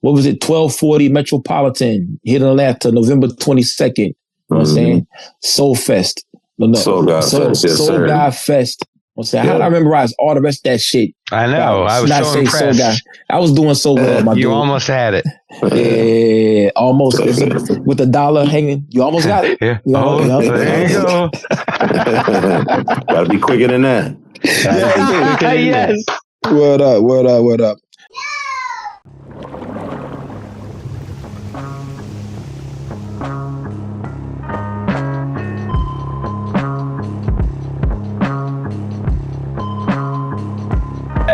what was it? 1240 Metropolitan here in Atlanta, November 22nd. You know what I'm saying? Soul Fest. Soul God Fest. Yes, Soul God Fest. I'm saying, how did I memorize all the rest of that shit? I know. I was so impressed. I was doing so well, my dude. You almost had it. Yeah, almost. With the dollar hanging. You almost got it. Yeah. There you go. Gotta be quicker than that. Yes. Word up.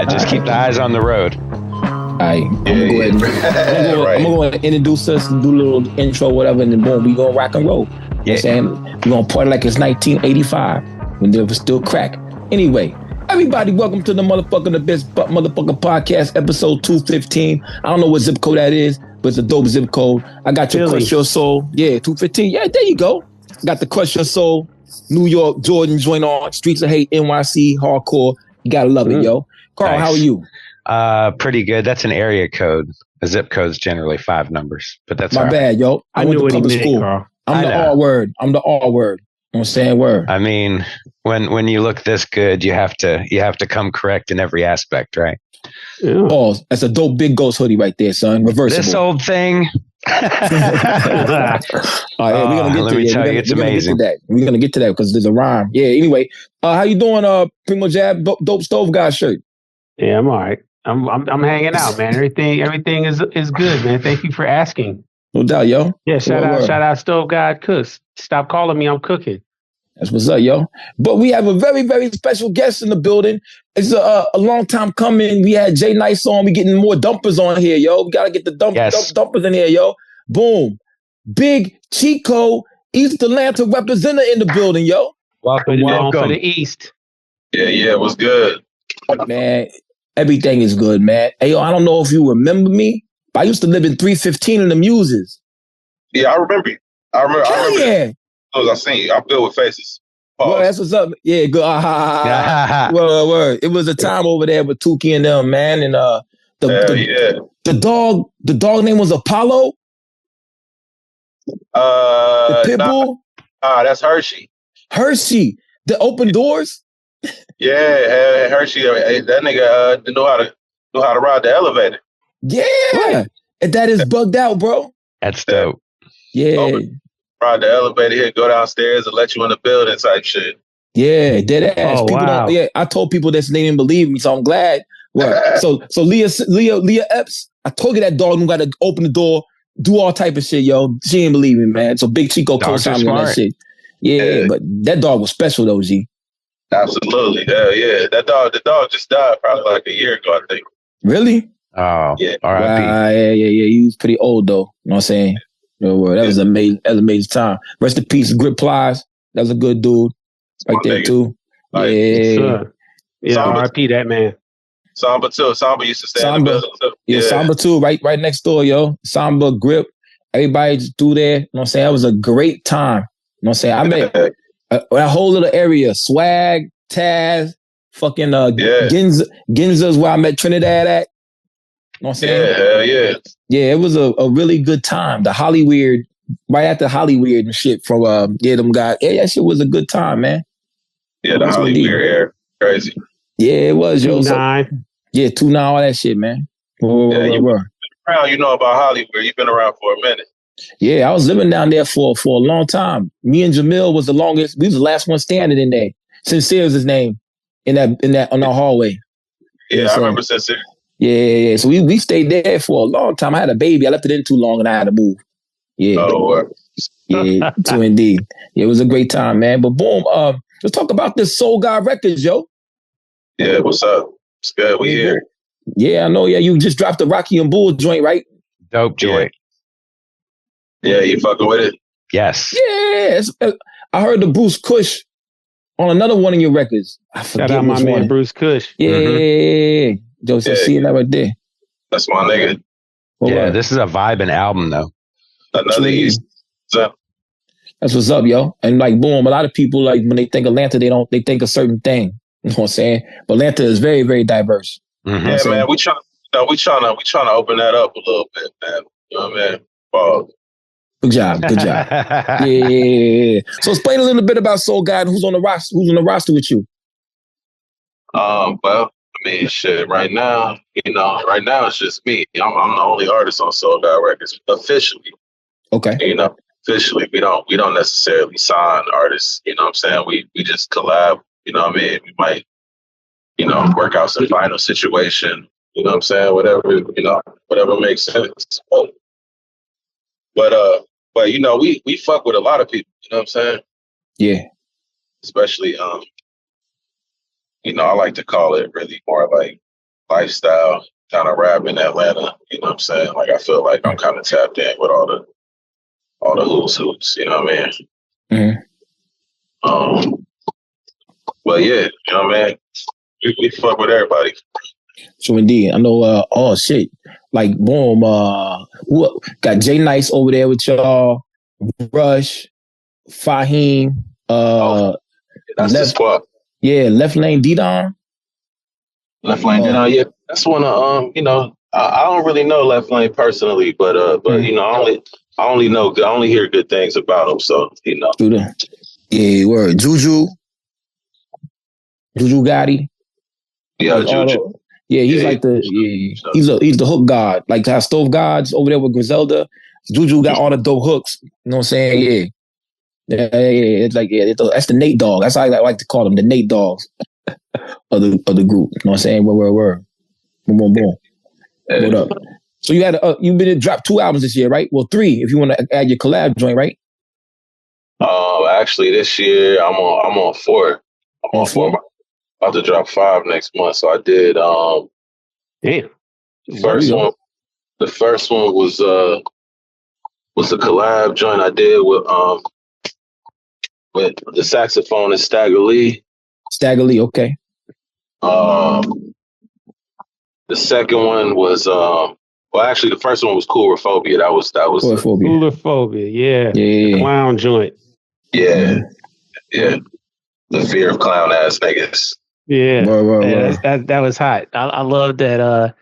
Just keep the eyes on the road. All right, I'm going to introduce us and do a little intro, whatever, and then boom, we going to rock and roll. You know what I'm saying? We're going to party like it's 1985 when there was still crack. Anyway, everybody, welcome to the best motherfucker podcast, episode 215. I don't know what zip code that is, but it's a dope zip code. I got your Crush Your Soul. Yeah, 215. Yeah, there you go. Got the Crush Your Soul, New York, Jordan joint on, Streets of Hate, NYC, hardcore. You got to love it, yo. Carl, nice. How are you? Pretty good. That's an area code. A zip code is generally 5 numbers, but that's my bad, yo. I went to public school. Carl. I'm the R word. You know what I'm saying? Word. I mean, when you look this good, you have to come correct in every aspect, right? Yeah. Oh, that's a dope big ghost hoodie right there, son. Reversible. This old thing. All right, we're gonna get let to me tell you, it's amazing. We're gonna get to that because there's a rhyme. Yeah. Anyway, how you doing? PrimoJAB, dope stove guy shirt. Yeah, I'm all right. I'm hanging out, man. Everything is good, man. Thank you for asking. No doubt, yo. Yeah, shout out Stove God Cooks. Stop calling me, I'm cooking. That's what's up, yo. But we have a very, very special guest in the building. It's a long time coming. We had Jay Nice on. We getting more dumpers on here, yo. We gotta get the dumpers in here, yo. Boom. Big Cheeko, East Atlanta representative in the building, yo. Welcome for the East. Yeah, what's good? Man, everything is good, man. Hey, yo, I don't know if you remember me, but I used to live in 315 in the Muses. Yeah, I remember you. I remember. Yeah. I seen you. I'm good with faces. Pause. Well, that's what's up. Yeah, good. Word. It was a time over there with Tukey and them, man. And the dog name was Apollo. The pit bull. That's Hershey. Hershey. The open doors. Yeah, Hershey. That nigga know how to ride the elevator. Yeah, and that is bugged out, bro. That's dope. Yeah. Ride the elevator here, go downstairs, and let you in the building type shit. Yeah, dead ass. Oh, people wow. I told people this and they didn't believe me, so I'm glad. Well, so Leah Epps, I told you that dog knew got to open the door, do all type of shit, yo. She didn't believe me, man. So Big Cheeko co-signed me on that shit. Yeah, but that dog was special though, G. Absolutely. Yeah. The dog just died probably like a year ago, I think. Really? Oh, yeah. R.I.P. Yeah. He was pretty old though. You know what I'm saying? That was amazing. That was an amazing time. Rest in peace, Grip Plies. That was a good dude right there too. Yeah, R.I.P. that man. Samba too. Samba used to stay in the building too. Yeah, Samba too, right next door, yo. Samba, Grip, everybody just through there. You know what I'm saying? That was a great time. You know what I'm saying? I met that whole little area, Swag, Taz, fucking Ginza's where I met Trinidad at. You know what I'm saying? Yeah. Yeah, it was a really good time. The Hollyweird, right after Hollyweird and shit from them guys. Yeah, that shit was a good time, man. Yeah, the Hollyweird era. Crazy. Yeah, it was, yo. 2-9. Yeah, 2-9, all that shit, man. You've been around, you know about Hollyweird. You've been around for a minute. Yeah, I was living down there for a long time. Me and Jamil was the longest. We was the last one standing in there. Sincere is his name in that on our hallway. Yeah, I remember Sincere. Yeah. So we stayed there for a long time. I had a baby. I left it in too long and I had to move. Yeah. Oh, yeah, too indeed. Yeah, it was a great time, man. But boom, let's talk about this Soul God Records, yo. Yeah, what's up? It's good. We here. Yeah, I know. Yeah, you just dropped the Rocky and Bull joint, right? Dope joint. Yeah, you fucking with it? Yes. Yeah. I heard the Bruce Kush on another one of your records. I forget Shout out my man, one. Bruce Kush. Yeah. Joseph, seeing that right there. That's my nigga. This is a vibing album, though. Another East. That's what's up, yo. And like, boom, a lot of people, like, when they think Atlanta, they think a certain thing. You know what I'm saying? But Atlanta is very, very diverse. Mm-hmm. Yeah, man, we trying No, we trying to open that up a little bit, man. You know what I mean? Pause. Good job. Good job. Yeah. So explain a little bit about Soul God. Who's on the roster with you? Well, I mean, shit. Right now, it's just me. I'm the only artist on Soul God Records officially. Okay. Officially, we don't necessarily sign artists. You know what I'm saying? We just collab. You know what I mean? We might, work out some final situation. You know what I'm saying? Whatever makes sense. But we fuck with a lot of people. You know what I'm saying? Yeah. Especially I like to call it really more like lifestyle kind of rap in Atlanta. You know what I'm saying? Like I feel like I'm kind of tapped in with all the hoops. You know what I mean? Mm-hmm. But yeah, you know what I mean? We fuck with everybody. So indeed, I know. Oh shit! Like boom. Who got Jay Nice over there with y'all? Rush, Fahim. That's the squad. Yeah, Left Lane D-Don. Left Lane D-Don. Yeah, that's one of I don't really know Left Lane personally, but I only hear good things about him. So Yeah, word. Juju Gotti. Yeah, like Juju. He's he's the hook god. Like how Stove Gods over there with Griselda. Juju got all the dope hooks. You know what I'm saying? Yeah. It's like that's the Nate Dogg. That's how I like to call them, the Nate Dogs of the group. You know what I'm saying? Where. Boom. What up? So you've been to drop 2 albums this year, right? Well, 3 if you want to add your collab joint, right? Actually, this year I'm on 4. I'm on 4. About to drop 5 next month. So I did. Damn. The first one was a collab joint I did with the saxophonist Stagger Lee. Okay. The second one was actually the first one was Coulrophobia. That was Coulrophobia. Yeah. The clown joint. Yeah. Yeah. The fear of clown ass niggas. Yeah. That was hot. I love that.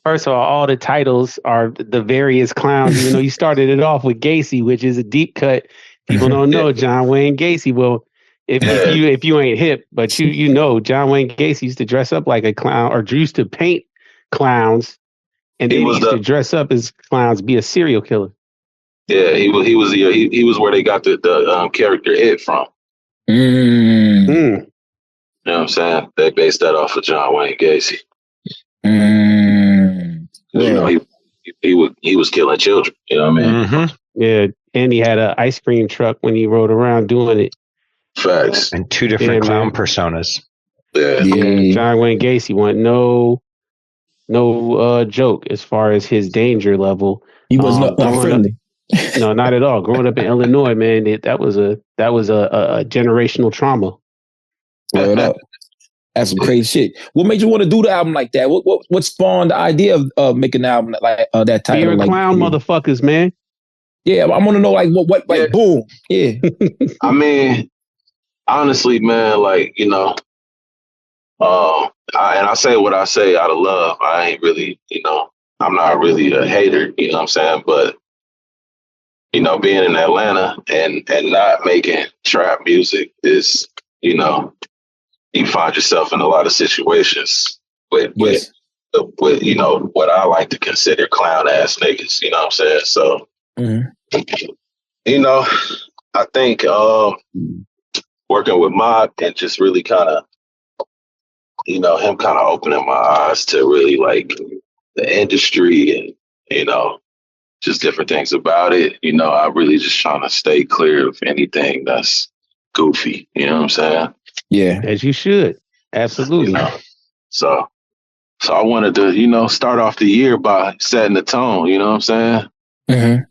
First of all the titles are the various clowns, even though you started it off with Gacy, which is a deep cut. People don't know John Wayne Gacy. Well, if you ain't hip, but you know John Wayne Gacy used to dress up like a clown, or used to paint clowns, and then he used to dress up as clowns, be a serial killer. Yeah, he was where they got the character It from. You know what I'm saying? They based that off of John Wayne Gacy. He was killing children. You know what I mean? Mm-hmm. Yeah, and he had an ice cream truck when he rode around doing it. Facts. And 2 different clown personas. Yeah. John Wayne Gacy went no joke as far as his danger level. He was not friendly. No, not at all. Growing up in Illinois, man, that was a generational trauma. Word up. That's some crazy shit. What made you want to do the album like that? What spawned the idea of making an album like that title? Fear of clown motherfuckers, man. Yeah, I want to know what boom. Yeah. I mean, honestly, man, like, I say what I say out of love. I ain't really, I'm not really a hater, you know what I'm saying? But, being in Atlanta and not making trap music is, you find yourself in a lot of situations with what I like to consider clown ass niggas, you know what I'm saying? So, I think working with Mob and just really kind of, him kind of opening my eyes to really like the industry and, just different things about it. I'm really just trying to stay clear of anything that's goofy. You know what I'm saying? Yeah. As you should. Absolutely. So I wanted to, start off the year by setting the tone. You know what I'm saying? Mm-hmm.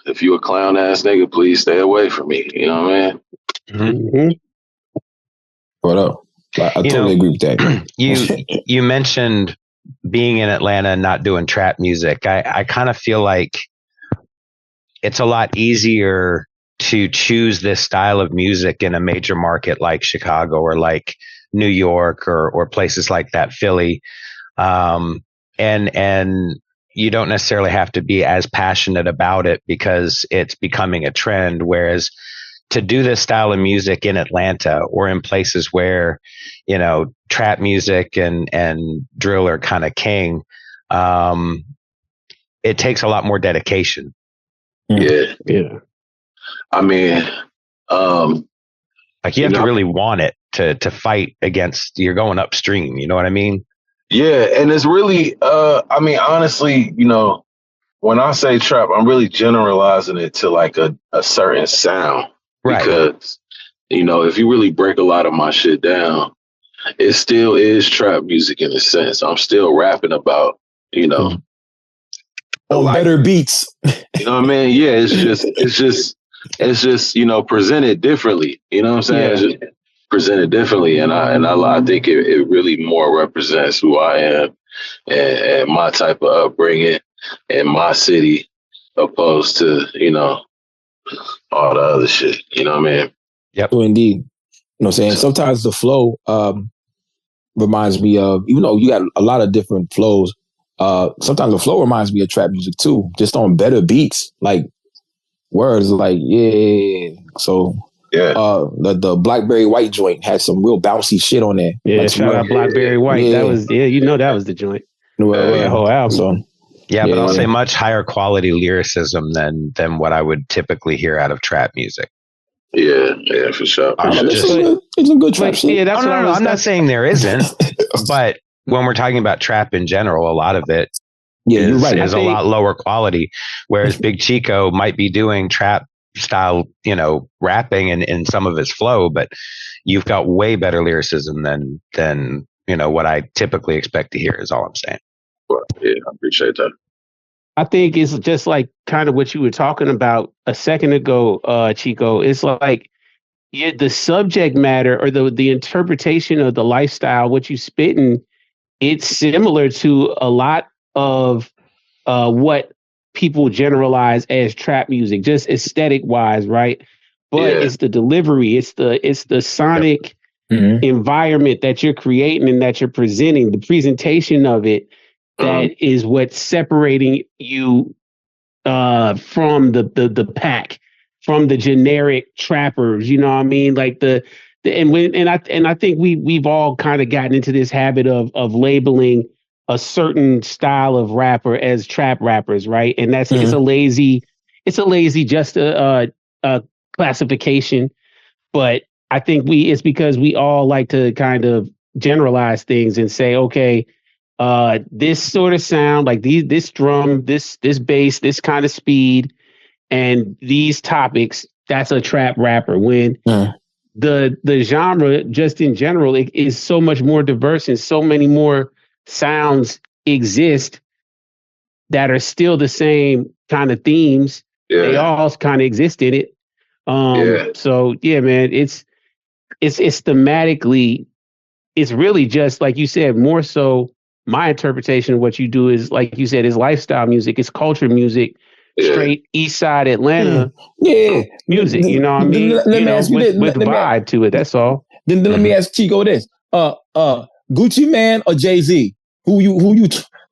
If you a clown ass nigga, please stay away from me. You know what I mean? Mm-hmm. What up? I totally agree with that. You mentioned being in Atlanta and not doing trap music. I kind of feel like it's a lot easier to choose this style of music in a major market like Chicago or like New York or places like that, Philly. and you don't necessarily have to be as passionate about it because it's becoming a trend. Whereas to do this style of music in Atlanta or in places where, you know, trap music and drill are kind of king, it takes a lot more dedication. Yeah. I mean, like you have to really want it to fight against. You're going upstream. You know what I mean? Yeah, and it's really, I mean, honestly, you know, when I say trap, I'm really generalizing it to like a certain sound. Right. Because, you know, if you really break a lot of my shit down, it still is trap music in a sense. I'm still rapping about, you know, on better beats. You know what I mean? Yeah, it's just, you know, presented differently. You know what I'm saying? Yeah. It's just presented differently, and I think it really more represents who I am and my type of upbringing and my city, opposed to, you know, all the other shit. You know what I mean? Yep. So indeed. You know what I'm saying? Sometimes the flow reminds me of, even though you got a lot of different flows, sometimes the flow reminds me of trap music too, just on better beats, like words like, yeah. So yeah, the Blackberry White joint had some real bouncy shit on there. Yeah, like shout out Blackberry White. Yeah. That was, you know, that was the joint. That whole album. So, yeah, but I'll say much higher quality lyricism than what I would typically hear out of trap music. Yeah, for sure. It's a good trap shit. Yeah, that's I'm not saying there isn't, but when we're talking about trap in general, a lot of it is a lot lower quality. Whereas Big Cheeko might be doing trap style, you know, rapping in some of his flow, but you've got way better lyricism than you know what I typically expect to hear. Is all I'm saying. Well, yeah, I appreciate that. I think it's just like kind of what you were talking about a second ago, Cheeko. It's like the subject matter or the interpretation of the lifestyle, what you spitting, it's similar to a lot of what people generalize as trap music, just aesthetic wise, right? But it's the delivery, it's the sonic environment that you're creating and that you're presenting, the presentation of it. That is what's separating you from the pack, from the generic trappers. You know what I mean? Like I think we've all kind of gotten into this habit of labeling a certain style of rapper as trap rappers, right? And that's it's a lazy just a classification. But I think it's because we all like to kind of generalize things and say, okay, this sort of sound, like this drum, this bass, this kind of speed, and these topics, that's a trap rapper. When the genre just in general, it is so much more diverse and so many more sounds exist that are still the same kind of themes. They all kind of exist in it. So yeah, man, it's thematically, it's really just like you said, more so. My interpretation of what you do is, like you said, is lifestyle music. It's culture music, straight Eastside Atlanta music. You know what I mean? Let me ask you this. With vibe to it. That's all. Then let me ask Cheeko this: Gucci Man or JayZ? Who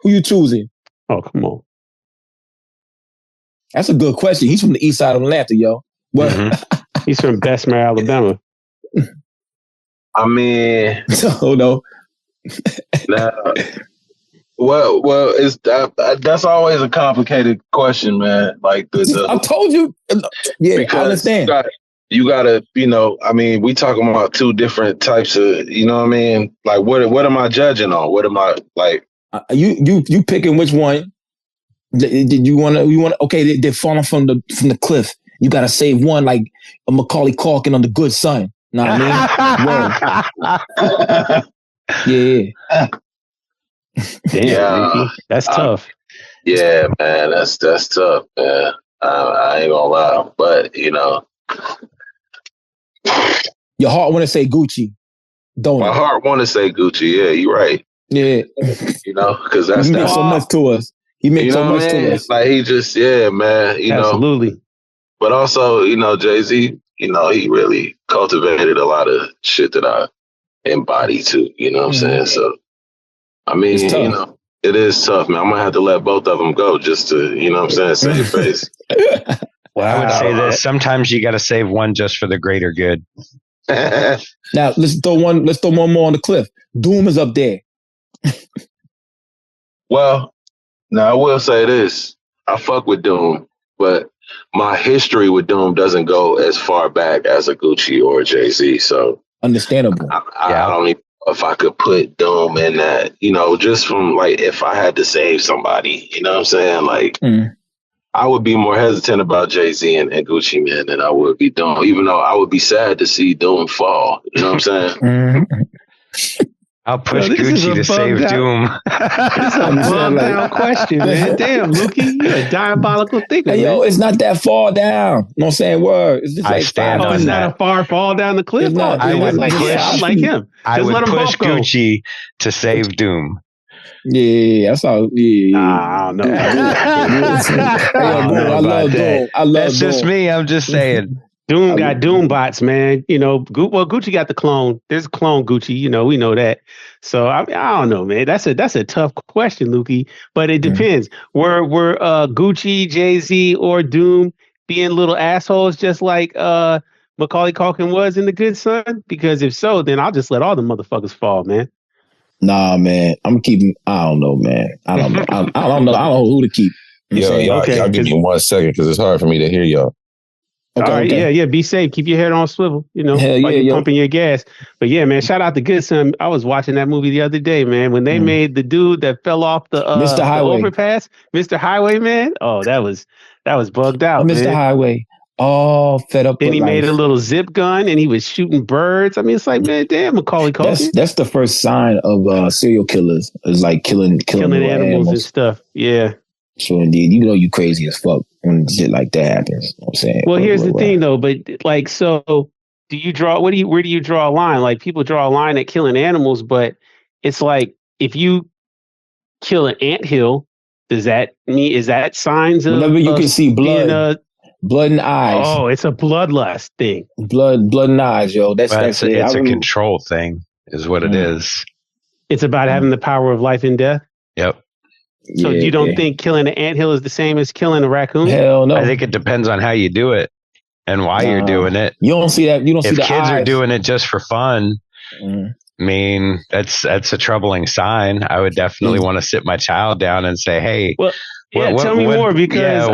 you choosing? Oh, come on. That's a good question. He's from the East Side of Atlanta, yo. He's from Bessemer, Alabama. I mean, oh no. Nah. Well, it's that's always a complicated question, man. Like I told you, I understand. You gotta, you know, I mean, we talking about two different types of, you know what I mean? Like, what am I judging on? What am I like? You picking which one? Did you want to? Okay, they're falling from the cliff. You gotta save one, like a Macaulay Culkin on The Good Son. Know what I mean? Yeah. Damn, that's tough. Yeah, man, that's tough, man. I ain't gonna lie, but you know, your heart want to say Gucci, don't my heart want to say Gucci. Yeah, you're right. Yeah, you know, because that's he makes so much to us. He makes so much to us. Like he just, man. You absolutely. know, but also, you know, JayZ. You know, he really cultivated a lot of shit that I embody too. You know what I'm saying? So, I mean, you know, It is tough, man. I'm gonna have to let both of them go just to, you know what I'm saying, save face. Well, I would say this. Sometimes you got to save one just for the greater good. Now let's throw one more on the cliff. Doom is up there. Well, now I will say this. I fuck with Doom, but my history with Doom doesn't go as far back as a Gucci or a JayZ. So understandable. I don't even know if I could put Doom in that, you know, just from like if I had to save somebody, you know what I'm saying? Like I would be more hesitant about JayZ and Gucci Man than I would be Doom, even though I would be sad to see Doom fall. You know what I'm saying? I'll push Gucci to save Doom. It's a bugged down question, man. Damn, Lukey, you're a diabolical thinker. Hey, yo, it's not that far down. You know what I'm saying? Word. It's just I stand on it's that. not a far fall down the cliff. Not, I would like, I'm like him. I would push Gucci to save Doom. Yeah, that's all. Yeah. I don't know. I love Doom. That's just me. I'm just saying. Doom got Doom bots, man. You know, Gucci got the clone. There's a clone Gucci. You know, we know that. So I don't know, man. That's a tough question, Lukey. But it depends. Were Gucci, JayZ, or Doom being little assholes just like Macaulay Culkin was in The Good Son? Because if so, then I'll just let all the motherfuckers fall, man. Nah, man. I'm keeping. I don't know, man. I don't know. I don't know who to keep. Y'all give me 1 second because it's hard for me to hear y'all. Okay, all right, yeah. Be safe. Keep your head on swivel. You know, while you're pumping your gas. But yeah, man. Shout out to Good Son. I was watching that movie the other day, man. When they made the dude that fell off the overpass, Mr. Highway, man. Oh, that was bugged out, Mr. Highway. Oh, fed up. Then he made a little zip gun and he was shooting birds. I mean, it's like, man, damn, Macaulay Culkin. That's the first sign of serial killers. Is like killing animals and stuff. Yeah. So indeed, you know you crazy as fuck when shit like that happens. You know what I'm saying. Well, here's the thing though, but like, so do you draw? Where do you draw a line? Like people draw a line at killing animals, but it's like if you kill an anthill, does that mean is that signs of whenever you can see blood? Blood and eyes. Oh, it's a bloodlust thing. Blood and eyes, yo. That's it's a control thing, is what it is. It's about having the power of life and death. Yep. So you don't think killing an anthill is the same as killing a raccoon? Hell no. I think it depends on how you do it and why you're doing it. You don't see that. You don't see the If kids eyes. are doing it just for fun, I mean, that's a troubling sign. I would definitely want to sit my child down and say, hey, tell me more because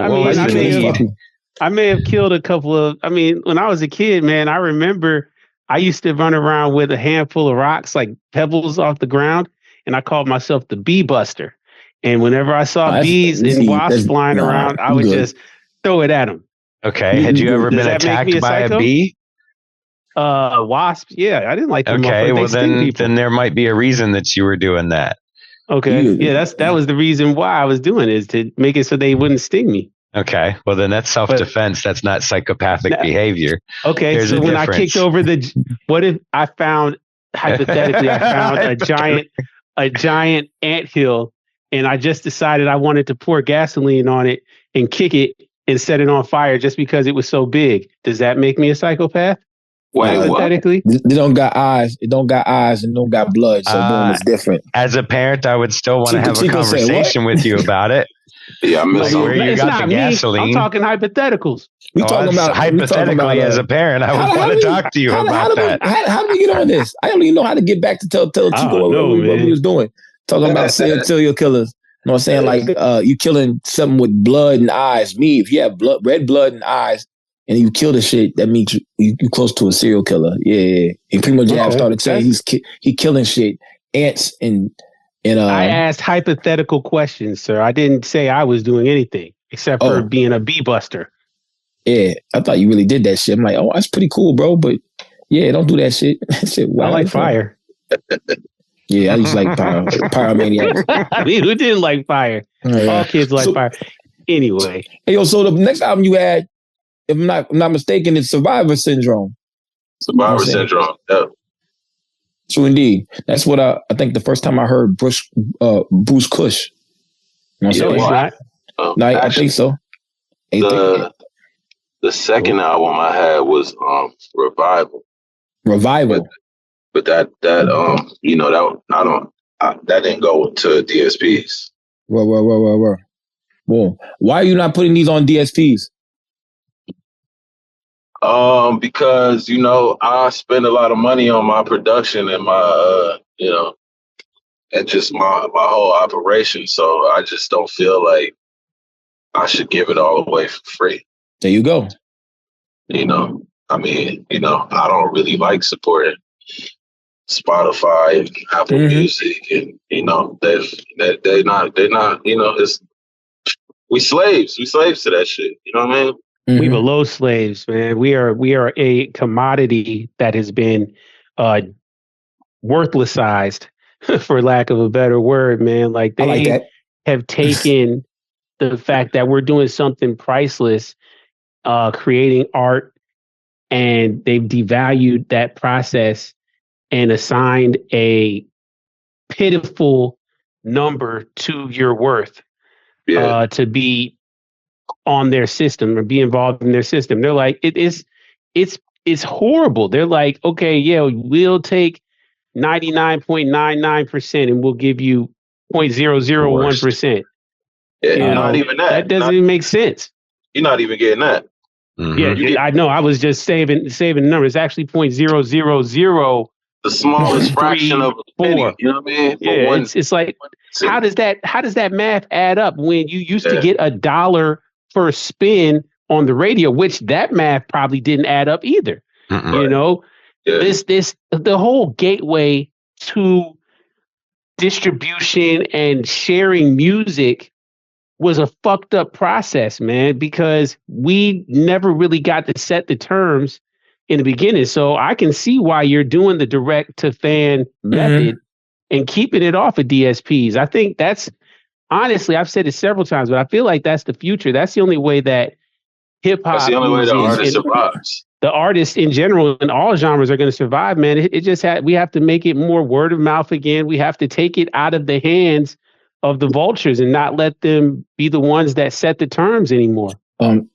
I may have killed a couple of, when I was a kid, man, I remember I used to run around with a handful of rocks, like pebbles off the ground, and I called myself the bee buster. And whenever I saw bees and wasps flying around, I would just throw it at them. Okay. Had you ever been attacked by a bee? Wasps, yeah. I didn't like them. Okay, well then there might be a reason that you were doing that. Okay. Yeah, that was the reason why I was doing it, is to make it so they wouldn't sting me. Okay, well then that's self-defense. That's not psychopathic behavior. Okay, there's so when I kicked over what if I found, hypothetically, I found a giant anthill, and I just decided I wanted to pour gasoline on it and kick it and set it on fire just because it was so big. Does that make me a psychopath? Hypothetically, they don't got eyes. It don't got eyes and don't got blood. So boom, it's different. As a parent, I would still want to have a conversation with you about it. Yeah, I miss where you got the gasoline. I'm talking hypotheticals. We talking about hypothetically. As a parent, I would want to talk to you about that. How do we get on this? I don't even know how to get back to tell Chico what we was doing. Talking about serial killers. You know what I'm saying? Like you killing something with blood and eyes. If you have red blood and eyes, and you kill the shit, that means you close to a serial killer. Yeah. And PrimoJAB started saying he killing shit, ants and I asked hypothetical questions, sir. I didn't say I was doing anything except for being a bee buster. Yeah, I thought you really did that shit. I'm like, oh, that's pretty cool, bro. But yeah, don't do that shit. I like fire. Yeah, I used to like pyromaniacs. Who didn't like fire? All kids like fire. Anyway. Hey, yo, so the next album you had, if I'm not mistaken, it's Survivor Syndrome. Survivor Syndrome, yeah. True indeed. That's what I think the first time I heard Bruce Kush. I think so. The second album I had was Revival. Revival. But that that didn't go to DSPs. Well. Why are you not putting these on DSPs? Because I spend a lot of money on my production and my and just my whole operation. So I just don't feel like I should give it all away for free. There you go. I don't really like supporting Spotify and Apple Music, and they're not. It's we slaves to that shit. You know what I mean? We below slaves, man. We are a commodity that has been worthlessized, for lack of a better word, man. Like they have taken the fact that we're doing something priceless, creating art, and they've devalued that process and assigned a pitiful number to your worth to be on their system or be involved in their system. They're like, it's horrible. They're like, okay, yeah, we'll take 99.99% and we'll give you 0.001%. Yeah, not even that. That doesn't even make sense. You're not even getting that. Mm-hmm. Yeah, I know. I was just saving the number. It's actually 0.000. The smallest fraction of a penny. You know what I mean? Yeah, it's like, how does that math add up when you used to get $1 per spin on the radio, which that math probably didn't add up either. The whole gateway to distribution and sharing music was a fucked up process, man, because we never really got to set the terms in the beginning. So I can see why you're doing the direct to fan method and keeping it off of DSPs. I think that's, honestly, I've said it several times, but I feel like that's the future. That's the only way that hip hop, that's the only way the artist survives. The artists in general in all genres are going to survive, man. It just we have to make it more word of mouth again. We have to take it out of the hands of the vultures and not let them be the ones that set the terms anymore. I don't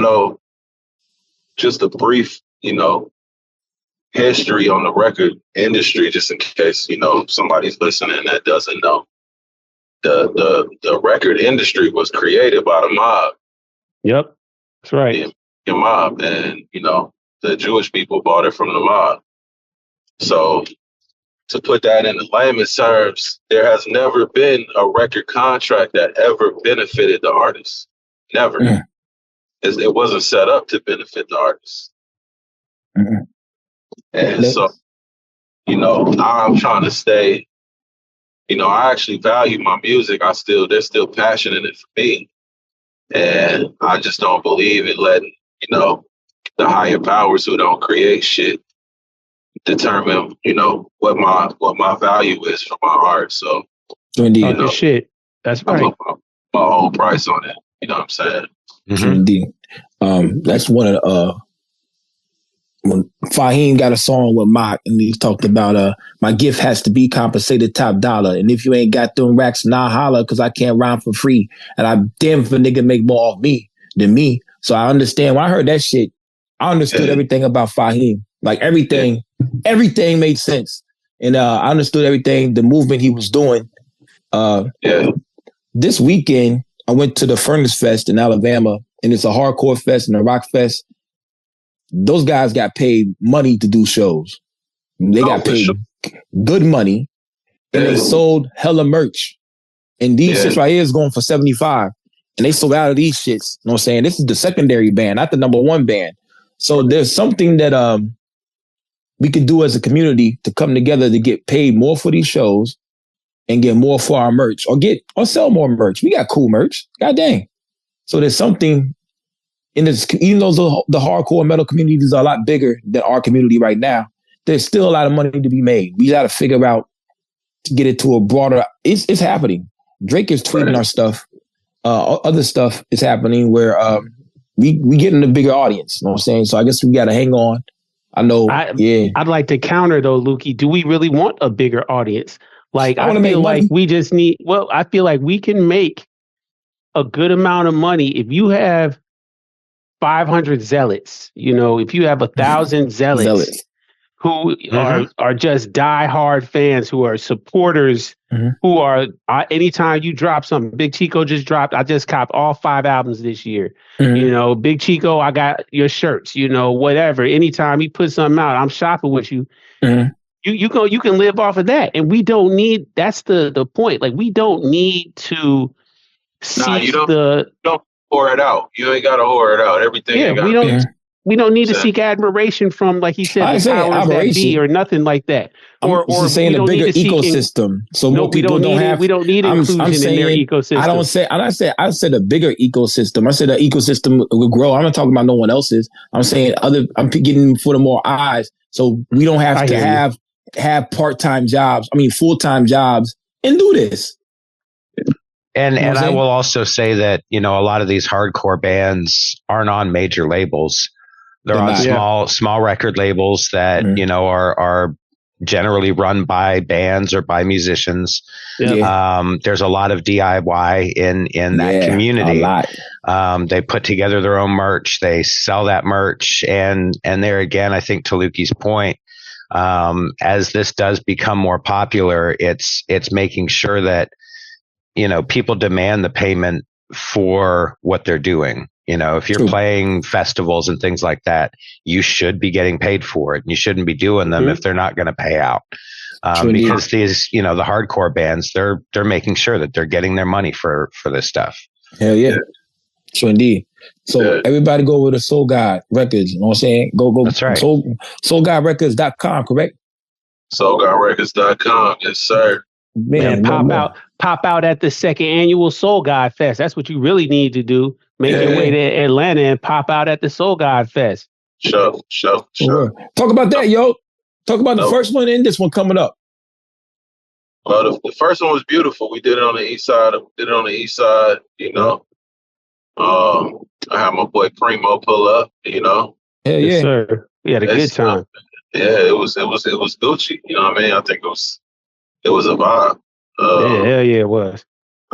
know. Just a brief, history on the record industry, just in case, somebody's listening that doesn't know. The record industry was created by the mob. Yep, that's right. The mob, and the Jewish people bought it from the mob. So to put that in the layman's terms, there has never been a record contract that ever benefited the artist. Never. It wasn't set up to benefit the artist. And so, I'm trying to stay, I actually value my music. There's still passion in it for me. And I just don't believe in letting, the higher powers who don't create shit determine, what my value is for my art. So, shit. That's right. I put my whole price on it. You know what I'm saying? Indeed. That's one of the, when Fahim got a song with Mock and he talked about my gift has to be compensated top dollar, and if you ain't got them racks, nah holla, because I can't rhyme for free, and I damn if a nigga make more off me than me. So I understand. When I heard that shit, I understood everything about Fahim. Like everything made sense, and I understood everything, the movement he was doing. This weekend I went to the Furnace Fest in Alabama, and it's a hardcore fest and a rock fest. Those guys got paid money to do shows. They got paid good money, and they sold hella merch. And these shits right here is going for $75, and they sold out of these shits. You know what I'm saying? This is the secondary band, not the number one band. So there's something that we could do as a community to come together to get paid more for these shows and get more for our merch, or sell more merch. We got cool merch. God dang. So there's something in this, even though the hardcore metal communities are a lot bigger than our community right now, there's still a lot of money to be made. We got to figure out to get it to a broader, it's happening. Drake is tweeting our stuff. Other stuff is happening where we getting a bigger audience. You know what I'm saying? So I guess we got to hang on. I know. I'd like to counter though, Lukey. Do we really want a bigger audience? Like, I feel like we just need, I feel like we can make a good amount of money if you have 500 zealots, if you have 1,000 zealots who are just diehard fans, who are supporters, who are anytime you drop something. Big Cheeko just dropped. I just copped all 5 albums this year. You know, Big Cheeko, I got your shirts. You know, whatever. Anytime he puts something out, I'm shopping with you. You can live off of that, and we don't need. That's the point. Like, we don't need to see you don't whore it out. You ain't got to whore it out. Everything. Yeah, we don't need to seek admiration from, like he said, the powers that be, or nothing like that. Or saying a bigger ecosystem, so more people don't have. We don't need inclusion in their ecosystem. I said a bigger ecosystem. I said the ecosystem will grow. I'm not talking about no one else's. I'm saying I'm getting for the more eyes, so we don't have to have part-time jobs. I mean, full-time jobs, and do this. And I will also say that, you know, a lot of these hardcore bands aren't on major labels. They're on small record labels that, you know, are generally run by bands or by musicians. There's a lot of DIY in that community. A lot. They put together their own merch. They sell that merch. And there again, I think to Lukey's point, as this does become more popular, it's making sure that, you know, people demand the payment for what they're doing. You know, if you're playing festivals and things like that, you should be getting paid for it. And you shouldn't be doing them if they're not going to pay out. Because these, you know, the hardcore bands, they're making sure that they're getting their money for this stuff. Hell yeah. True indeed. So everybody go with the Soul God Records. You know what I'm saying? Go. That's right. SoulGodRecords.com, correct? SoulGodRecords.com. Yes, sir. Man, pop out at the second annual Soul God Fest. That's what you really need to do. Make your way to Atlanta and pop out at the Soul God Fest. Sure. Talk about that, yo. Talk about the first one and this one coming up. Well, the first one was beautiful. We did it on the east side. You know, I had my boy Primo pull up. You know, yes, sir. We had a good time. It was Gucci. You know what I mean? I think it was a vibe. It was.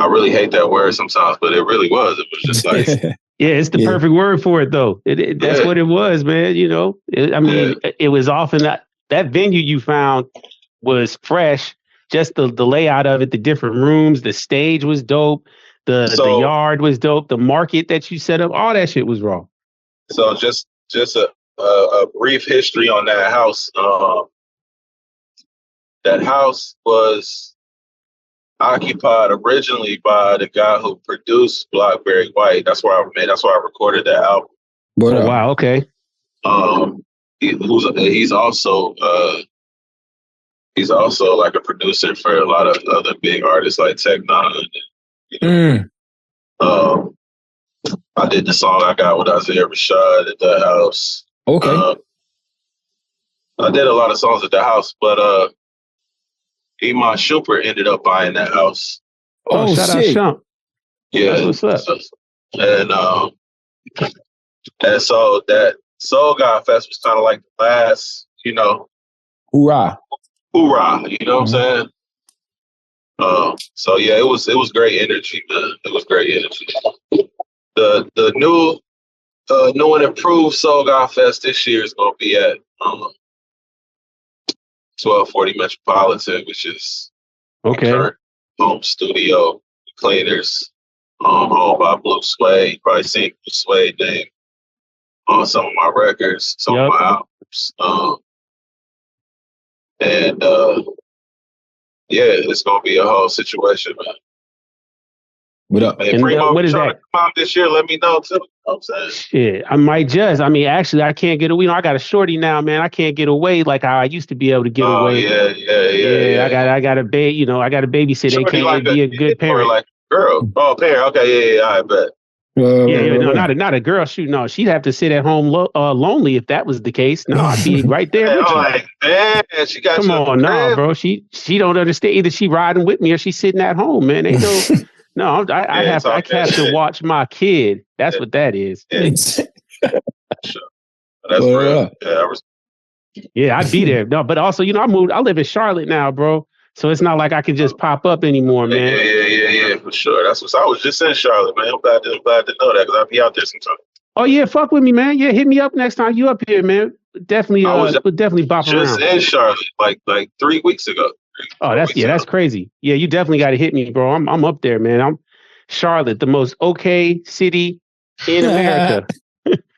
I really hate that word sometimes, but it really was. It was just like, it's the perfect word for it, though. That's what it was, man. You know, it was often that venue you found was fresh. Just the layout of it, the different rooms, the stage was dope. The yard was dope. The market that you set up, all that shit was raw. So just a brief history on that house. That house was occupied originally by the guy who produced Blackberry White. That's where I recorded that album. Oh, wow. Okay. He's also like a producer for a lot of other big artists like Tech Nine. You know? I did the song I Got with Isaiah Rashad at the house. Okay. I did a lot of songs at the house, but Iman Shumpert ended up buying that house. Oh, shout out Shump. Yeah. That's what's up. And so that Soul God Fest was kind of like the last, you know, hoorah, you know what I'm saying? So yeah, it was great energy, man. It was great energy. The new and improved Soul God Fest this year is gonna be at 1240 Metropolitan, which is current home studio cleaners, owned by Blue Suede. You probably seen Blue Suede name on some of my records, some of my albums. It's gonna be a whole situation, man. What up? Hey, Primo, what is that? Come out this year, let me know too. You know what I'm saying? Shit, I might just. I mean, actually, I can't get away. You know, I got a shorty now, man. I can't get away like how I used to be able to get away. Yeah. I got a baby. You know, I got to babysit. They can't like be a good parent. Like a girl. Oh, parent. Okay, yeah. I bet. No, not a girl. Shoot, no, she'd have to sit at home lonely if that was the case. No, I'd be right there with you. Like, man, she got Come on, no, bro. She don't understand. Either she riding with me or she's sitting at home, man. Ain't no. No, I have to watch my kid. That's what that is. That's real. Yeah, I'd be there. No, but also, you know, I live in Charlotte now, bro. So it's not like I can just pop up anymore, man. Yeah, for sure. That's what I was just in Charlotte, man. I'm glad to know that because I'll be out there sometime. Oh yeah, fuck with me, man. Yeah, hit me up next time you up here, man. Definitely, definitely bop around. Just in Charlotte, like 3 weeks ago. That's crazy. Yeah, you definitely got to hit me, bro. I'm up there, man. I'm Charlotte, the most okay city in America.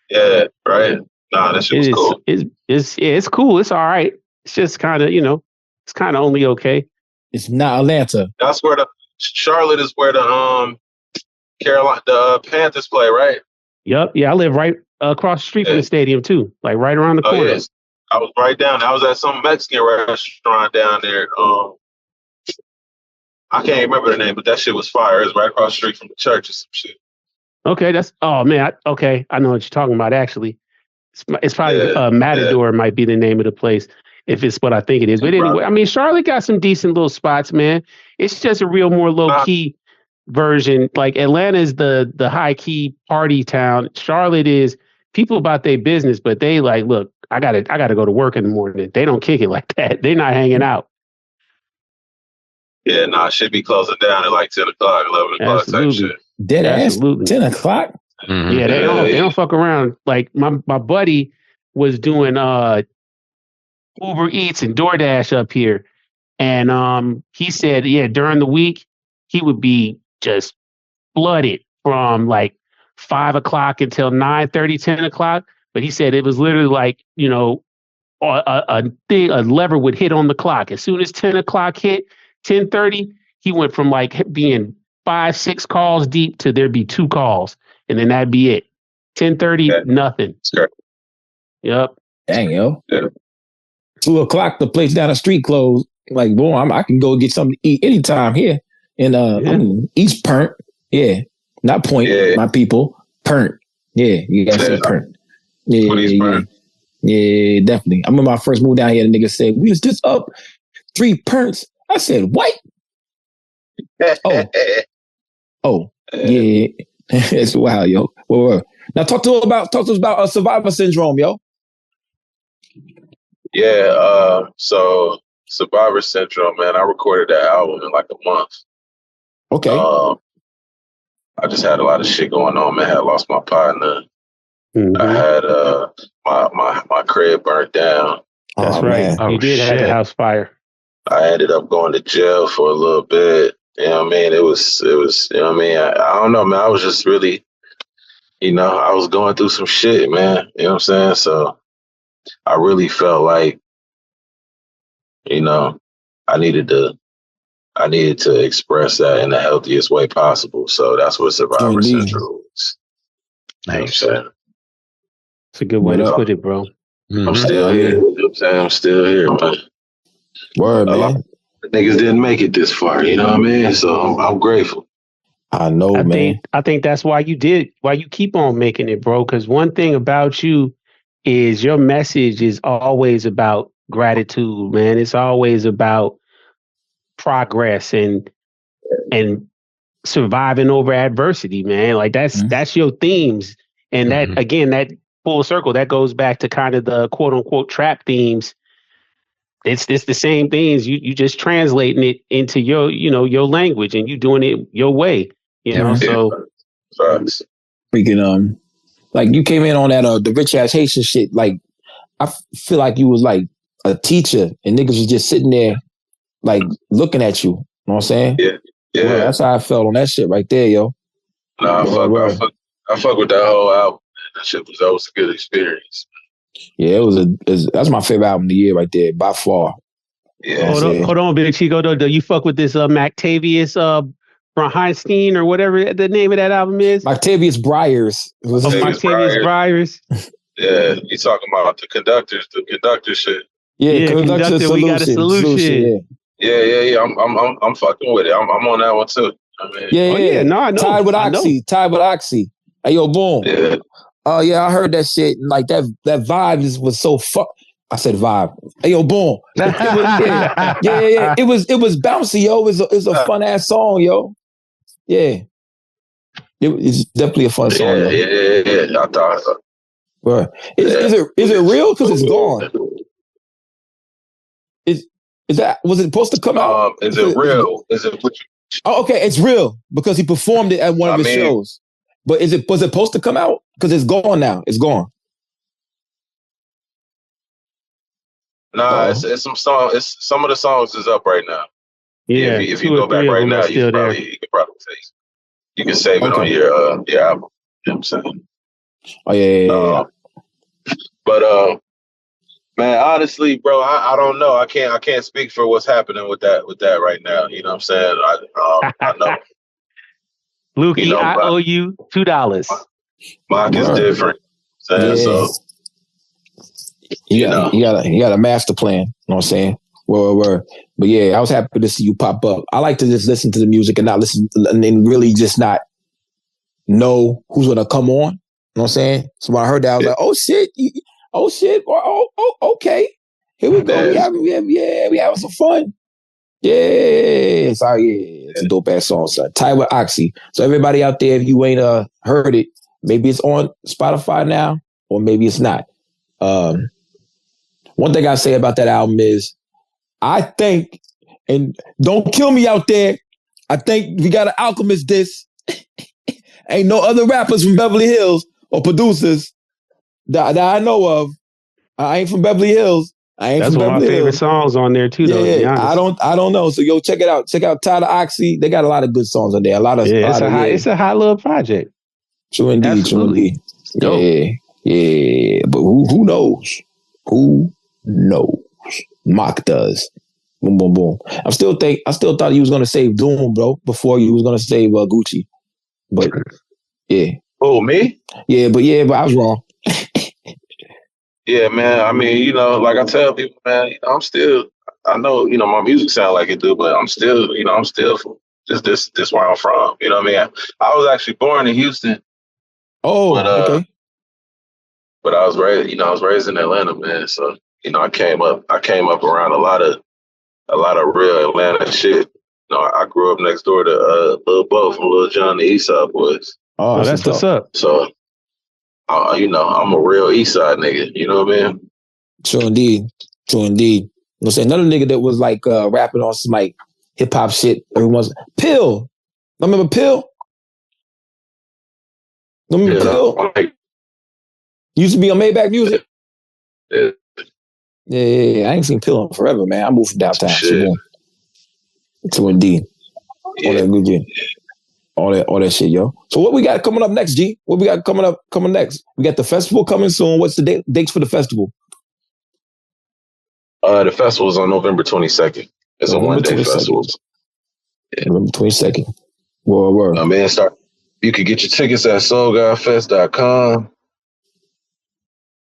Yeah, right. Nah, that shit was cool. It's cool. It's all right. It's just kind of, it's kind of only okay. It's not Atlanta. That's where Charlotte is where the Carolina Panthers play, right? Yep. Yeah, I live right across the street from the stadium too, like right around the corner. Yes. I was right down. I was at some Mexican restaurant down there. I can't remember the name, but that shit was fire. It was right across the street from the church or some shit. Okay, I know what you're talking about. Actually, it's probably Matador might be the name of the place if it's what I think it is. But anyway, I mean, Charlotte got some decent little spots, man. It's just a real more low key version. Like Atlanta is the high key party town. Charlotte is people about their business, but they like, look, I gotta go to work in the morning. They don't kick it like that. They're not hanging out. Yeah, nah, should be closing down at like 10 o'clock, 11 o'clock type shit. Dead ass. 10 o'clock? Mm-hmm. Yeah, they don't fuck around. Like my buddy was doing Uber Eats and DoorDash up here. And he said, during the week, he would be just flooded from like 5 o'clock until 9:30, 10 o'clock. But he said it was literally like, a lever would hit on the clock. As soon as 10 o'clock hit, 10:30, he went from like being 5-6 calls deep to there'd be 2 calls, and then that'd be it. 10:30, nothing. Sure. Yep. Dang, yo. Yeah. 2 o'clock, the place down the street closed. Like, boy, I can go get something to eat anytime here. And East Pernt. Yeah. Not Point, my people. Pernt. Yeah, you got to say Pernt. Yeah, definitely. I remember I first moved down here, the nigga said, we was just up 3 Pernts. I said, what? Oh, yeah. It's wild, yo. Now talk to us about Survivor Syndrome, yo. Yeah, so Survivor Syndrome, man, I recorded that album in like a month. Okay. I just had a lot of shit going on, man. I had lost my partner. Mm-hmm. I had my crib burnt down. That's right. You did have the house fire. I ended up going to jail for a little bit. You know what I mean? It was, you know what I mean? I don't know, man. I was just really, I was going through some shit, man. You know what I'm saying? So I really felt like, I needed to express that in the healthiest way possible. So that's what Survivor Syndrome is. Nice. It's a good way to put it, bro. Mm-hmm. I'm still here. You know what I'm saying? I'm still here, man. Word, man. Niggas didn't make it this far, you know what I mean? So I'm grateful. I know, man. I think that's why you keep on making it, bro. Because one thing about you is your message is always about gratitude, man. It's always about progress and surviving over adversity, man. Like that's your themes. And that, again, that full circle, that goes back to kind of the quote unquote trap themes. It's the same things. You just translating it into your language, and you doing it your way. So freaking like you came in on that the rich ass Haitian shit. Like I feel like you was like a teacher, and niggas was just sitting there like looking at you. You know what I'm saying? Yeah. Well, that's how I felt on that shit right there, yo. Nah, I fuck with that whole album. That was a good experience. Yeah, that's my favorite album of the year right there, by far. Yeah. Hold on, Big Cheeko. Do you fuck with this Mactavius Heinstein or whatever the name of that album is? Mactavius Briars. Mactavius Briars. Yeah, you talking about the conductor shit. Yeah, conductor, we got a solution. Yeah. I'm fucking with it. I'm on that one too. I mean, No, I know. Tied with Oxy. Hey, yo, boom. Yeah. Oh yeah, I heard that shit. Like that vibe was so I said vibe. Hey, yo, boom. Yeah. It was bouncy, yo. It was a fun ass song, yo. Yeah. It's definitely a fun song. Yeah. I thought so. Right. Is it real? Because it's gone. Was it supposed to come out? Is it real? Is it? Oh, okay. It's real because he performed it at one of his shows. But was it supposed to come out? Because it's gone now. It's gone. Nah, it's some song. It's some of the songs is up right now. Yeah, if you go back right now, you can probably save it on your album. You know what I'm saying? Oh yeah. But man, honestly, bro, I don't know. I can't speak for what's happening with that right now. You know what I'm saying? I know. Lukey, I owe you $2. Mark is different. So you got a master plan. You know what I'm saying? Word. But yeah, I was happy to see you pop up. I like to just listen to the music and not listen and really just not know who's gonna come on. You know what I'm saying? So when I heard that, I was like, oh shit, okay. Here we go. We having some fun. Yeah. Sorry, it's a dope ass song, son. Tied with Oxy. So everybody out there, if you ain't heard it, maybe it's on Spotify now, or maybe it's not. One thing I say about that album is, I think, and don't kill me out there, I think we got an Alchemist disc. Ain't no other rappers from Beverly Hills or producers that I know of. I ain't from Beverly Hills. That's one of my favorite songs on there too, though. Yeah, I don't know. So check it out. Check out Tied to Oxy. They got a lot of good songs on there. It's a high little project. True indeed. Yeah. But who knows? Who knows? Mock does. Boom, boom, boom. I still thought he was gonna save Doom, bro, before he was gonna save Gucci. But yeah. Oh, me? Yeah, but I was wrong. Yeah, man. I mean, like I tell people, man, I know, my music sound like it do, but I'm still just this where I'm from. You know what I mean? I was actually born in Houston. Oh, okay. But I was raised in Atlanta, man. So, I came up around a lot of real Atlanta shit. I grew up next door to Lil Bo from Lil Jon, the Eastside Boys. Oh, that's what's up. So, I'm a real Eastside nigga. You know what I mean? True indeed. Let's say another nigga that was like rapping on some like hip hop shit. Everyone's Pill. Remember Pill? Pill? Used to be on Maybach Music. Yeah. I ain't seen Pill in forever, man. I moved from downtown. True indeed. All that good shit. All that shit, yo. So what we got coming up next, G? What we got coming next? We got the festival coming soon. What's the dates for the festival? The festival is on November 22nd. It's a one-day festival. Yeah. November 22nd. Word. Man, you can get your tickets at soulgodfest.com.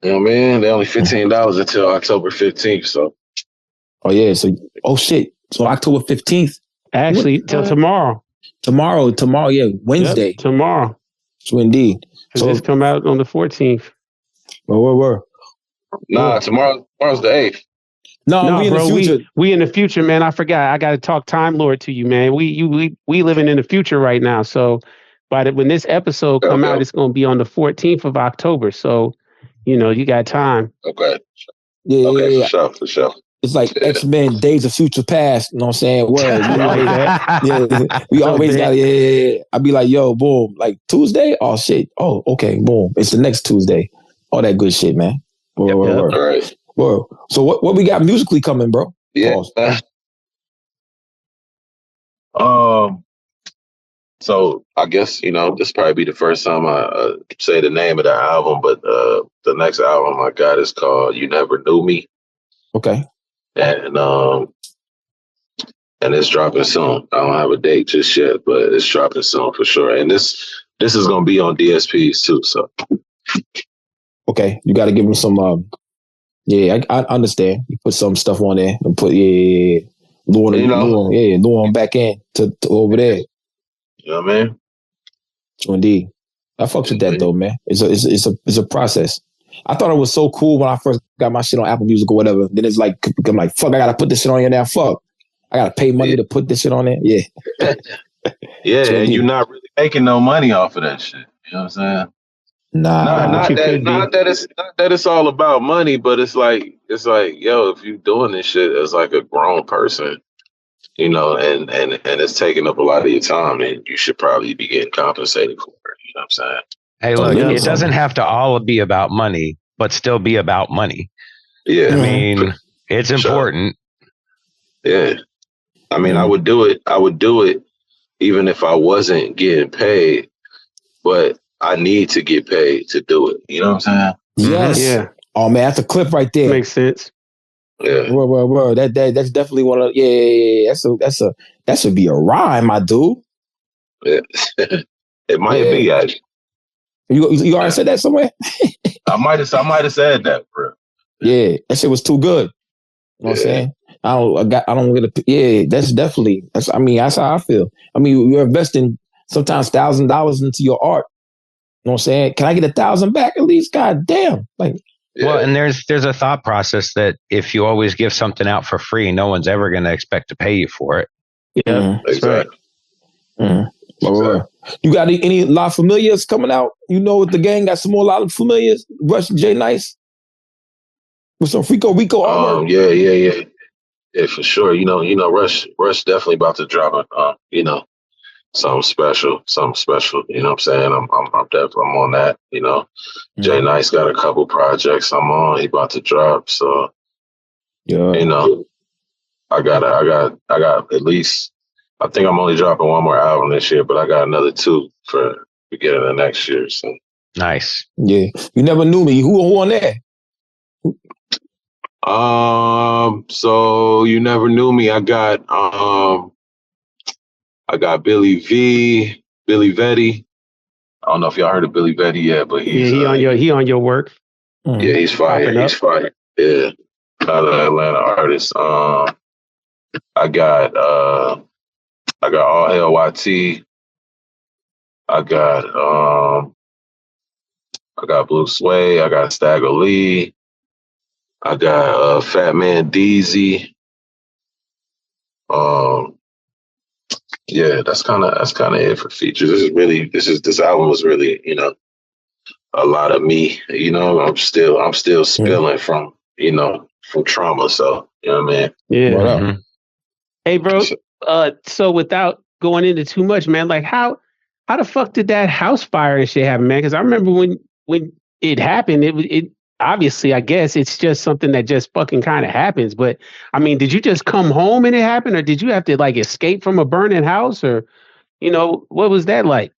You know what I mean? They're only $15 until October 15th. So. Oh yeah. So shit. So October 15th. Actually, till tomorrow. Tomorrow, yeah, Wednesday. Yep, tomorrow. So indeed. So this come out on the 14th. Where? Nah, tomorrow's the 8th. No, we in the future. We in the future, man. I forgot. I got to talk Time Lord to you, man. We living in the future right now. So when this episode come out, it's going to be on the 14th of October. So, you got time. Okay. Yeah. For sure. It's like X-Men, Days of Future Past. You know what I'm saying? Word. We always got it. I'd be like, yo, boom. Like Tuesday? Oh, shit. Oh, okay. Boom. It's the next Tuesday. All that good shit, man. Word. All right. Word. So what we got musically coming, bro? Yeah. So I guess, this probably be the first time I say the name of the album, but the next album I got is called You Never Knew Me. Okay. And it's dropping soon. I don't have a date just yet, but it's dropping soon for sure. And this is gonna be on DSPs too. So okay, you got to give them some. I understand. You put some stuff on there and put lure them back in to over there. You know what I mean? So indeed, I fucks with that though, man. It's a process. I thought it was so cool when I first got my shit on Apple Music or whatever. Then it's like, I'm like, fuck, I got to put this shit on here now. Fuck. I got to pay money to put this shit on there. Yeah. Yeah, and you're not really making no money off of that shit. You know what I'm saying? Not that it's all about money, but it's like, yo, if you're doing this shit as like a grown person, and it's taking up a lot of your time, and you should probably be getting compensated for it. know what I'm saying? Hey, look, it doesn't have to all be about money, but still be about money. Yeah. I mean, it's important. Yeah. I mean, I would do it even if I wasn't getting paid, but I need to get paid to do it. You know what I'm saying? Yes. Yeah. Oh man, that's a clip right there. Makes sense. Yeah. Well. That's definitely one of that should be a rhyme, my dude. Yeah. It might be actually. You already said that somewhere? I might have said that, bro. Yeah, that shit was too good. You know what I'm saying? I don't get a. Yeah, that's I mean, that's how I feel. I mean, you're investing sometimes $1,000 into your art. You know what I'm saying? Can I get 1,000 back at least? God damn. Like, well, and there's a thought process that if you always give something out for free, no one's ever going to expect to pay you for it. Yeah, that's right. Exactly. You got any La Familias coming out? You know, with the gang got some more La Familias. Rush J Nice with some Rico artwork. Yeah, for sure. You know, Rush definitely about to drop it. Something special. You know what I'm saying? I'm definitely on that. You know, J Nice got a couple projects I'm on. He about to drop. So you know, I got at least. I think I'm only dropping one more album this year, but I got another 2 for beginning of next year. So nice. Yeah, you never knew me. Who on there? So you never knew me. I got Billy Vetti. I don't know if y'all heard of Billy Vetti yet, but he on your work. Yeah, he's fire. He's fire. Yeah, another Atlanta artist. I got All Hell YT. I got Blue Sway. I got Stagger Lee. I got Fat Man DZ. Yeah, that's kind of it for features. This album was really, a lot of me. I'm still spilling from trauma. So you know what I mean? Yeah. Mm-hmm. Hey, bro. So without going into too much, man, like how the fuck did that house fire and shit happen, man? Because I remember when it happened, it obviously, I guess it's just something that just fucking kind of happens. But I mean, did you just come home and it happened, or did you have to like escape from a burning house, or what was that like?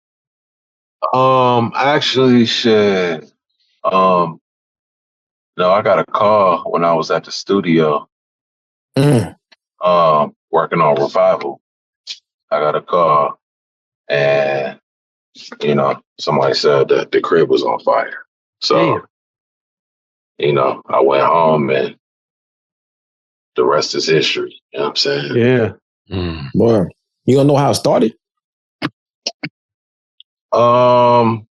Actually, shit. No, I got a call when I was at the studio. Working on Revival. I got a call, and somebody said that the crib was on fire. So. Damn. I went home and the rest is history. You know what I'm saying? Yeah. Boy, you don't know how it started? Nah,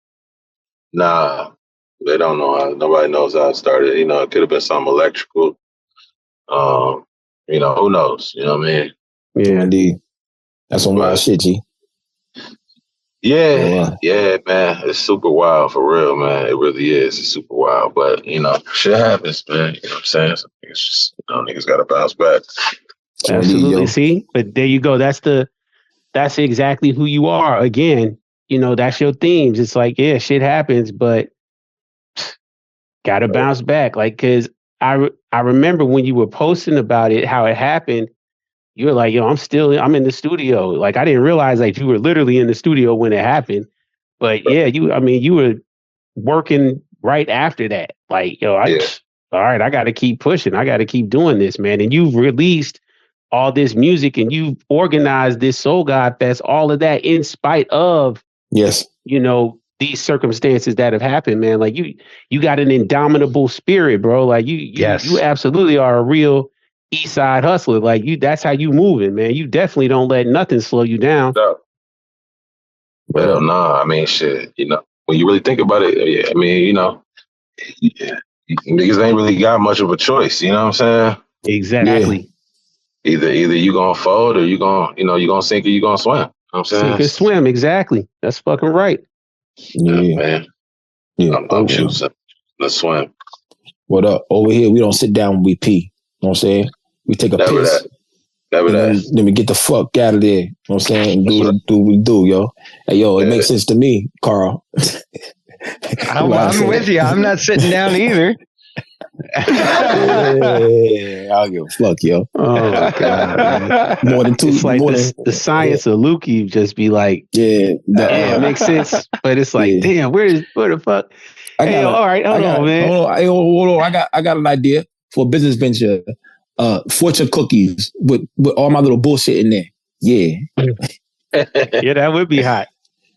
they don't know how. Nobody knows how it started. It could have been something electrical. Who knows? You know what I mean? Yeah, indeed. That's some wild shit, G. Yeah, man. It's super wild for real, man. It really is. It's super wild. But, shit happens, man. You know what I'm saying? So it's just, niggas got to bounce back. Absolutely. See? But there you go. That's exactly who you are. Again, that's your themes. It's like, yeah, shit happens, but got to bounce back. Like, because I remember when you were posting about it, how it happened, you were like, yo, I'm in the studio. Like, I didn't realize like you were literally in the studio when it happened. But yeah, you were working right after that. Like, yo, all right, I got to keep pushing. I got to keep doing this, man. And you've released all this music and you've organized this Soul God Fest, all of that in spite of, these circumstances that have happened, man. Like you got an indomitable spirit, bro. Like you absolutely are a real Eastside hustler. Like that's how you moving, man. You definitely don't let nothing slow you down. No. Well, nah. I mean, shit. When you really think about it, I mean, niggas ain't really got much of a choice. You know what I'm saying? Exactly. Yeah. Either you gonna fold or you gonna sink or you gonna swim. You know what I'm saying? Sink or swim. Exactly. That's fucking right. Yeah, man. Yeah. I'm choosing. Let's swim. What up? Over here, we don't sit down when we pee. You know what I'm saying? We take a piss. Let me get the fuck out of there. You know what I'm saying? And do what we do, yo. Hey, yo, it makes sense to me, Karl. I'm with you. I'm not sitting down either. I'll give a fuck, yo. Oh my god, more than two. It's like the science of Lukey just be like, it makes sense, but it's like, damn, where the fuck? All right, hold on, man. Hold on. I got an idea for a business venture. Fortune cookies with all my little bullshit in there. Yeah, yeah, that would be hot.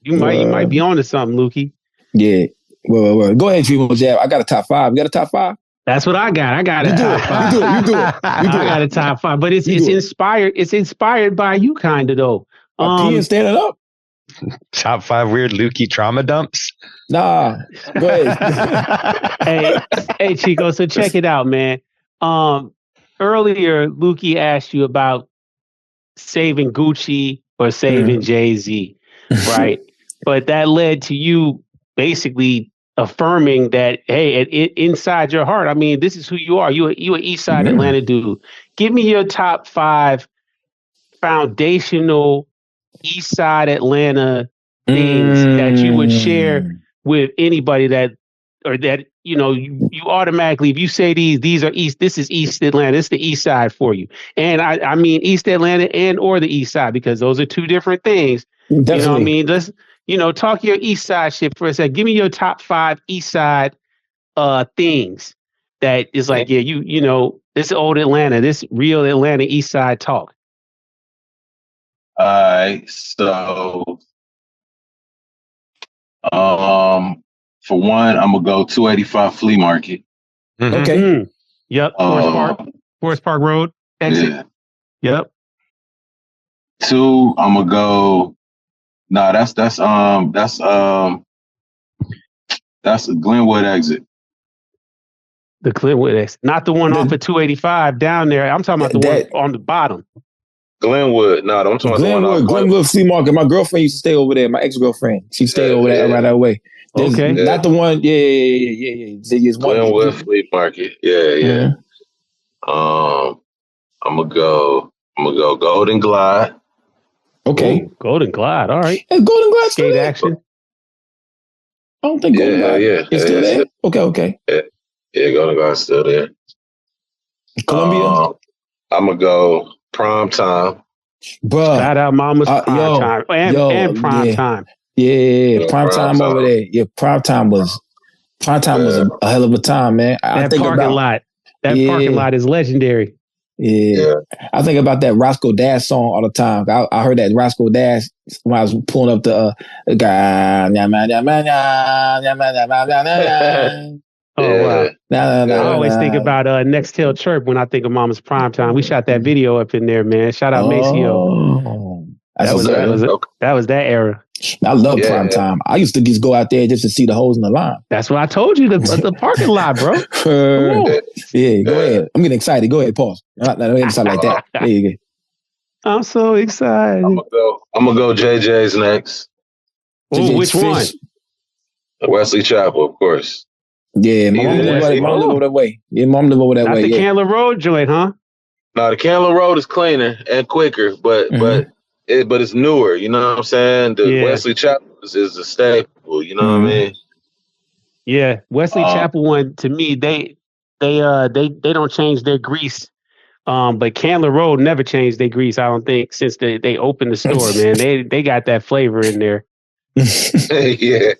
You might be on to something, Lukey. Yeah. Well. Go ahead, PrimoJAB. I got a top 5. You got a top 5? That's what I got. I got a top 5. You do it. I got a top 5, but it's inspired. It's inspired by you, kind of though. P standing up. Top 5 weird Lukey trauma dumps. Nah. Go ahead. hey, Cheeko. So check it out, man. Earlier, Lukey asked you about saving Gucci or saving JayZ, right? But that led to you basically affirming that, hey, inside your heart, I mean, this is who you are. You an Eastside Atlanta dude. Give me your top 5 foundational Eastside Atlanta things that you would share with anybody that you automatically, if you say these are East, this is East Atlanta, it's the East Side for you. And I mean East Atlanta and or the East Side, because those are two different things. Definitely. You know what I mean? Let's talk your East Side shit for a second. Give me your top 5 East Side things that is like, this old Atlanta, this real Atlanta East Side talk. All right, so for one, I'm gonna go 285 Flea Market. Okay. Yep. Forest Park Road. Exit. Yeah. Yep. 2, I'm gonna go. No, that's a Glenwood exit. The Glenwood exit, not the one off of 285 down there. I'm talking about the one on the bottom. Glenwood. No, I'm talking about Glenwood Flea Market. My girlfriend used to stay over there. My ex-girlfriend, she stayed over there right that way. Okay, not the one. Yeah. Glenwood Flea Market. Yeah. I'm gonna go Golden Glide. Okay. Ooh, Golden Glide. All right. Is Golden Glide skate action? I don't think Golden Glide is still there. Okay. Yeah, Golden Glide's still there. Columbia. I'm gonna go Prime Time. Bruh. Shout out Mama's Prime Time and Prime Time. Yeah, Prime Time over there. Yeah, Prime Time was a hell of a time, man. That parking lot is legendary. Yeah. I think about that Roscoe Dash song all the time. I heard that Roscoe Dash when I was pulling up the guy. Oh, wow. I always think about Nextel Chirp when I think of Mama's Prime Time. We shot that video up in there, man. Shout out Maceo. That was that era. I love Prime Time. I used to just go out there just to see the hoes in the line. That's what I told you, the parking lot, bro. Yeah, go ahead. I'm getting excited. Go ahead, pause. Not getting excited like that. There you go. I'm so excited. I'm gonna go JayZ next. Ooh, which one? Wesley Chapel, of course. Yeah, my mom live over that way. Yeah, mom live over that way. Not the Candler Road joint, huh? No, the Candler Road is cleaner and quicker, but it's newer. You know what I'm saying? The Wesley Chapel is a staple. You know what I mean? Yeah, Wesley Chapel one, to me, they don't change their grease. But Candler Road never changed their grease, I don't think, since they opened the store, man. They got that flavor in there. Yeah.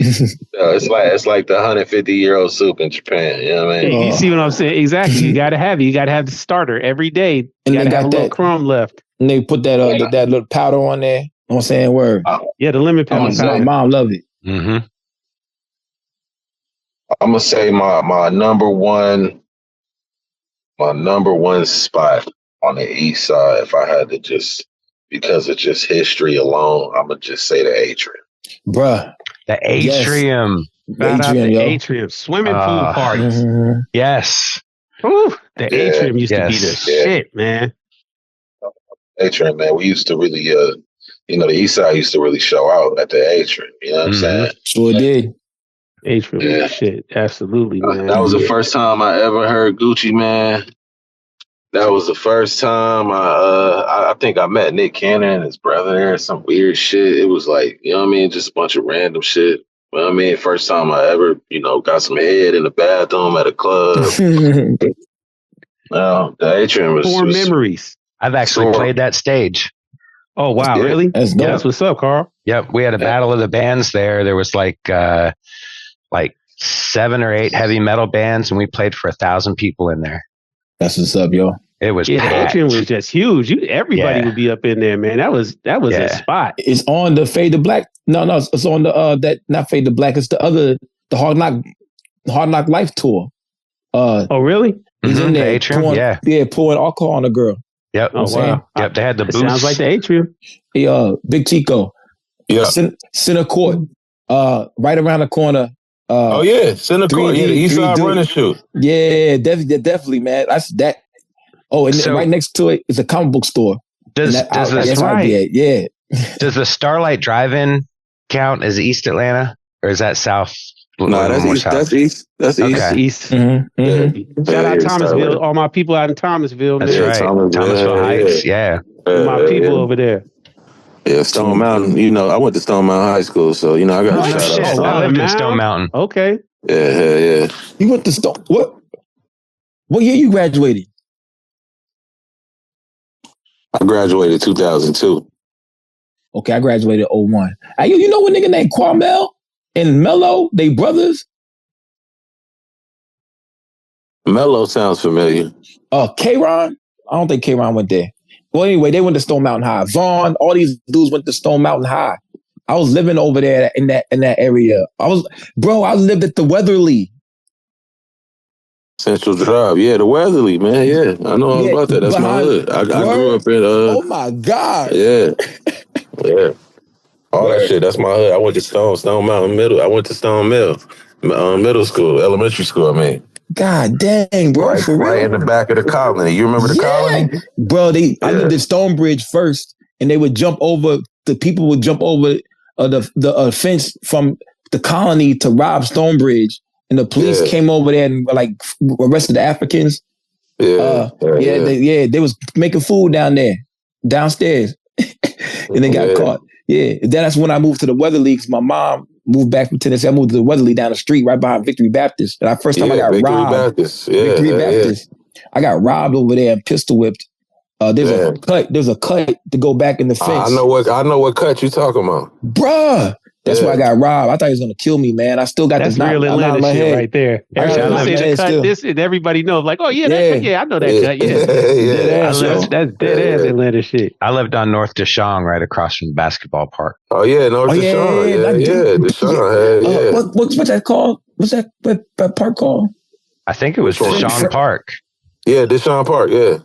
It's like the 150-year-old soup in Japan. You know what I mean? You see what I'm saying? Exactly. You gotta have the starter every day. You gotta have a little crumb left. And they put that little powder on there. You know what I'm saying? Word. Yeah, the lemon pepper powder. My mom loved it. Mm-hmm. I'm gonna say my number one spot on the east side, if I had to just, because of just history alone, I'm gonna just say the Atrium. Bruh. The Atrium. The Atrium. Swimming pool parties. Yes. Ooh, the Atrium used to be the shit, man. Atrium, man. We used to really, the East Side used to really show out at the Atrium. You know what I'm saying? Sure did. Atrium was shit. Absolutely, man. That was the first time I ever heard Gucci, man. That was the first time I think I met Nick Cannon and his brother there. Some weird shit. It was like, you know what I mean? Just a bunch of random shit. You know what I mean? First time I ever, got some head in the bathroom at a club. No, the Atrium was memories. I've actually played that stage. Oh wow, really? That's what's up, Karl. Yep, we had a battle of the bands there. There was like 7 or 8 heavy metal bands, and we played for 1,000 people in there. That's what's up, yo. It was the Atrium was just huge. Everybody would be up in there, man. That was a spot. It's on the Fade to Black. No, it's on the that not Fade to Black. It's the Hard Knock Life tour. Oh really? He's in there, the Atrium, pouring alcohol on a girl. Yep. Oh wow. Yep. They had the booth. Sounds like the Atrium. Hey, Big Cheeko. Yeah. Center Court. Right around the corner. Center Court. Yeah, the Eastside running shoe. Yeah, definitely, man. That's that. Oh, and right next to it is a comic book store. Does the Starlight Drive-In count as East Atlanta, or is that South? No, that's East. That's East. That's East. Okay. East. Mm-hmm. Mm-hmm. Shout out Thomasville. All my people out in Thomasville. That's right. Thomasville Heights. Yeah. My people over there. Yeah, Stone Mountain. I went to Stone Mountain High School, so I got a shout out. I lived in Stone Mountain. Okay. Yeah. You went to Stone. What year you graduated? I graduated 2002. Okay, I graduated 01. You know what nigga named Kwamel and Mello? They brothers? Mello sounds familiar. K-Ron? I don't think K-Ron went there. Well, anyway, they went to Stone Mountain High. Vaughn, all these dudes went to Stone Mountain High. I was living over there in that area. I lived at the Weatherly. Central Drive. Yeah, the Weatherly, man. Yeah, I know all about that. That's my hood. I grew up in... oh, my God. Yeah. Yeah. All that shit. That's my hood. I went to Stone Mountain Middle. I went to Stone Mill Middle School, elementary school, I mean. God dang, bro. Right in the back of the colony. You remember the colony? Bro, I lived at Stonebridge first, and the people would jump over the fence from the colony to rob Stonebridge, and the police came over there and arrested the Africans. They was making food downstairs, and they got caught. Yeah, that's when I moved to the Weatherly because my mom moved back from Tennessee. I moved to the Weatherly down the street right behind Victory Baptist. And I got robbed. Victory Baptist. I got robbed over there and pistol whipped. There's a cut to go back in the fence. I know what cut you talking about. Bruh. That's why I got robbed. I thought he was gonna kill me, man. I still got this real Atlanta shit right there. Everybody say the cut this, and everybody knows, I know that cut. Yeah. That's dead ass Atlanta shit. I lived on North Deshong, right across from the basketball park. Oh yeah, North Deshong. Deshong. What's that called? What's that park called? I think it was Deshong Park. Yeah, Deshong Park. Yeah.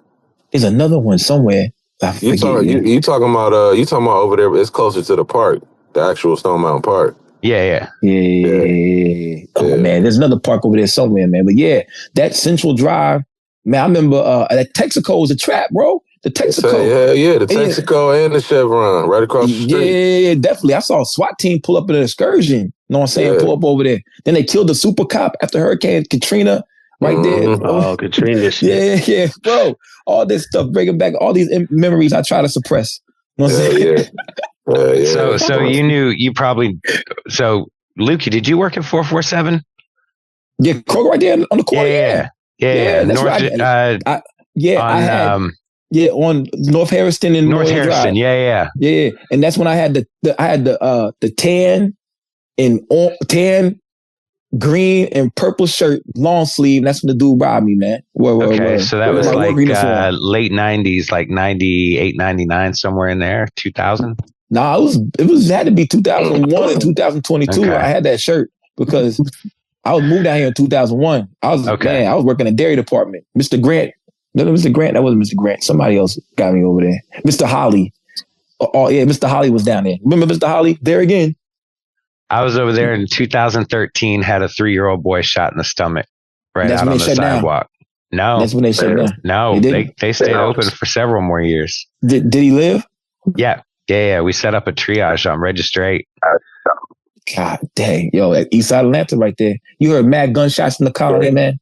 There's another one somewhere. You talking about over there? It's closer to the park. The actual Stone Mountain Park. Yeah. Oh man, there's another park over there somewhere, man. But yeah, that Central Drive, man. I remember that Texaco was a trap, bro. The Texaco. Yeah, the Texaco and the Chevron right across the street. Yeah, definitely. I saw a SWAT team pull up in an excursion. You know what I'm saying? Pull up over there. Then they killed the super cop after Hurricane Katrina. Right there. Oh, Katrina shit. Yeah, bro. All this stuff, bringing back all these memories I try to suppress. You know what I'm saying? So Lukey, did you work at 447? Yeah, Kroger right there on the corner. Yeah. That's right. I had on North Harrison and North Harrison. Drive. Yeah. And that's when I had the tan, green and purple shirt, long sleeve. That's when the dude robbed me, man. So that was late 90s, like 98, 99, somewhere in there, 2000. Nah, it had to be 2001 and 2022. Okay. I had that shirt because I was moved down here in 2001. I was working in the dairy department. Mr. Grant. No, Mr. Grant. That wasn't Mr. Grant. Somebody else got me over there. Mr. Holly. Oh yeah, Mr. Holly was down there. Remember Mr. Holly? There again. I was over there in 2013. Had a 3-year-old boy shot in the stomach out on the sidewalk. No, that's when they shut down. No, they stayed open for several more years. Did he live? Yeah. We set up a triage on Register 8. God dang. Yo, at Eastside of Atlanta right there. You heard mad gunshots in the colony, man?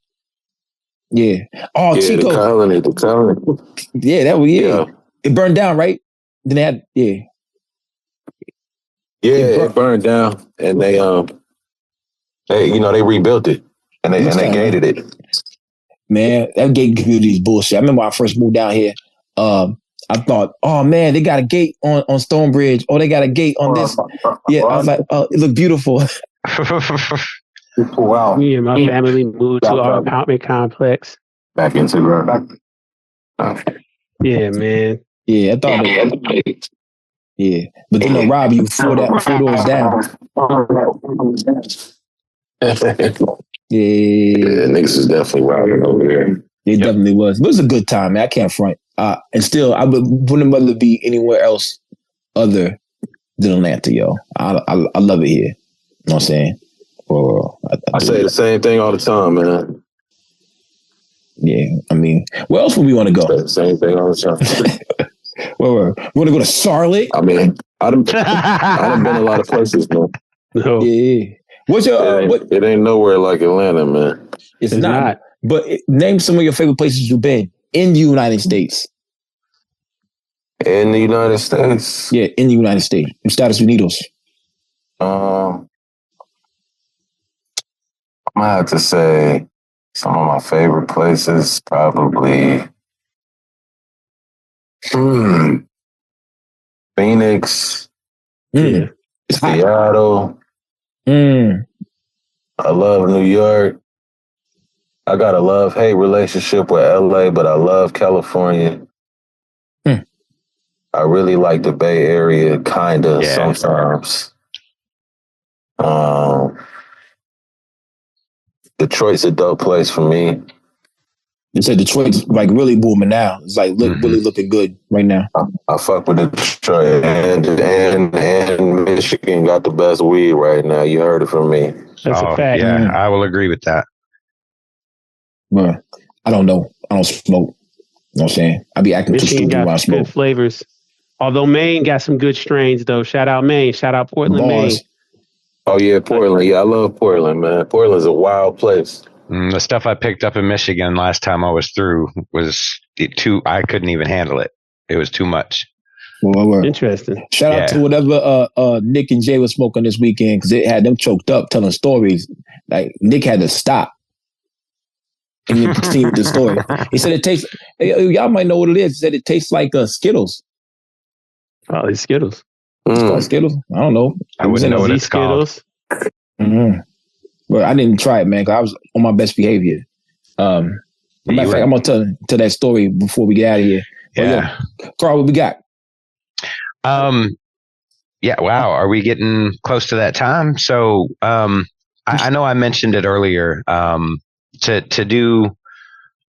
Yeah. Oh, Yeah, Cheeko. the colony. Yeah, that was It burned down, right? Then they had Yeah, it burned down, and they they rebuilt it, and they gated it. Man, that gated community is bullshit. I remember when I first moved down here. I thought, oh man, they got a gate on Stonebridge. Oh, they got a gate on this. Yeah, I was like, oh, it looked beautiful. Wow. Me and my family moved to our apartment complex. Back into the Yeah, man. Yeah, I thought it. Yeah, but then they'll rob you before doors down. Yeah, niggas is definitely robbing over here. It definitely was. But it was a good time, man. I can't front. And still, I wouldn't rather be anywhere else other than Atlanta, yo. I love it here. You know what I'm saying? I say the same thing all the time, man. Yeah, I mean, where else would we want to go? The same thing all the time. We want to go to Charlotte? I mean, I done been a lot of places, man. No. Yeah. What's your? It ain't nowhere like Atlanta, man. It's not. But name some of your favorite places you've been in the United States. In the United States? Yeah, in the United States. Estados Unidos. I'm gonna have to say some of my favorite places, probably Phoenix, Seattle. I love New York. I got a love-hate relationship with LA, but I love California. I really like the Bay Area, kinda sometimes. Detroit's a dope place for me. You said Detroit's like really booming now. It's like really looking good right now. I fuck with Detroit and Michigan got the best weed right now. You heard it from me. That's a fact. Yeah, I will agree with that. But I don't know. I don't smoke. You know what I'm saying? I be acting too stupid when I smoke. Good flavors. Although Maine got some good strains though. Shout out Maine. Shout out Portland, Maine. Oh yeah, Portland. Yeah, I love Portland, man. Portland's a wild place. The stuff I picked up in Michigan last time I was through was I couldn't even handle it. It was too much. Interesting. Shout out to whatever Nick and Jay was smoking this weekend because it had them choked up telling stories. Like Nick had to stop and then continue the story. He said it tastes. Y'all might know what it is. He said it tastes like Skittles. Probably Skittles. It's called Skittles. I don't know. I wouldn't know what it's Skittles. Well, I didn't try it, man, because I was on my best behavior. Matter of fact, I'm going to tell that story before we get out of here. Yeah. Karl, what we got? Yeah, wow. Are we getting close to that time? So I know I mentioned it earlier. To do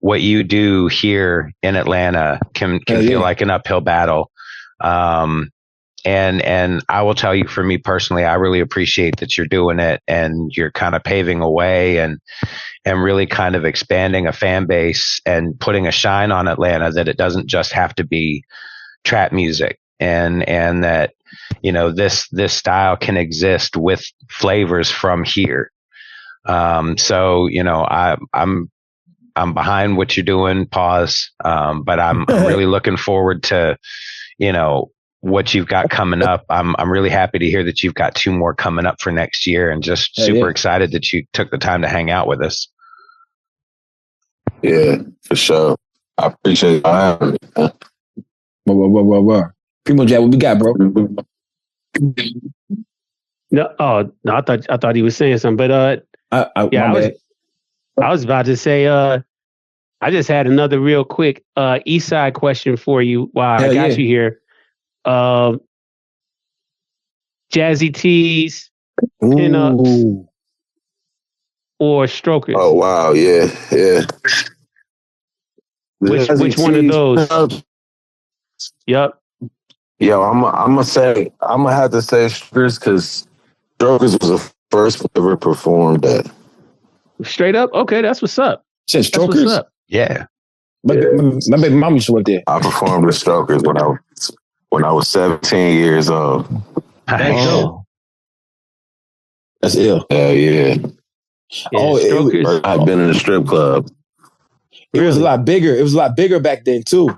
what you do here in Atlanta can feel like an uphill battle. And I will tell you, for me personally, I really appreciate that you're doing it and you're kind of paving a way and really kind of expanding a fan base and putting a shine on Atlanta, that it doesn't just have to be trap music and that, you know, this style can exist with flavors from here. So, you know, I'm behind what you're doing, but I'm really looking forward to, you know, what you've got coming up. I'm really happy to hear that you've got 2 more coming up for next year, and just super excited that you took the time to hang out with us. Yeah, for sure. I appreciate it. PrimoJAB, what we got, bro? No, I thought he was saying something, but I was about to say, I just had another real quick Eastside question for you while I got you here. Jazzy Tees, pinups, or strokers? Oh wow, yeah. Which one of those? Yep. Yo, I'm gonna have to say strokers because strokers was the first one ever performed that. Straight up? Okay, that's what's up. Said strokers? What's up. Yeah. My baby mom used to work there. I performed with strokers when I was 17 years old. Oh. That's ill. Hell yeah. I've been in a strip club. It was a lot bigger. It was a lot bigger back then too.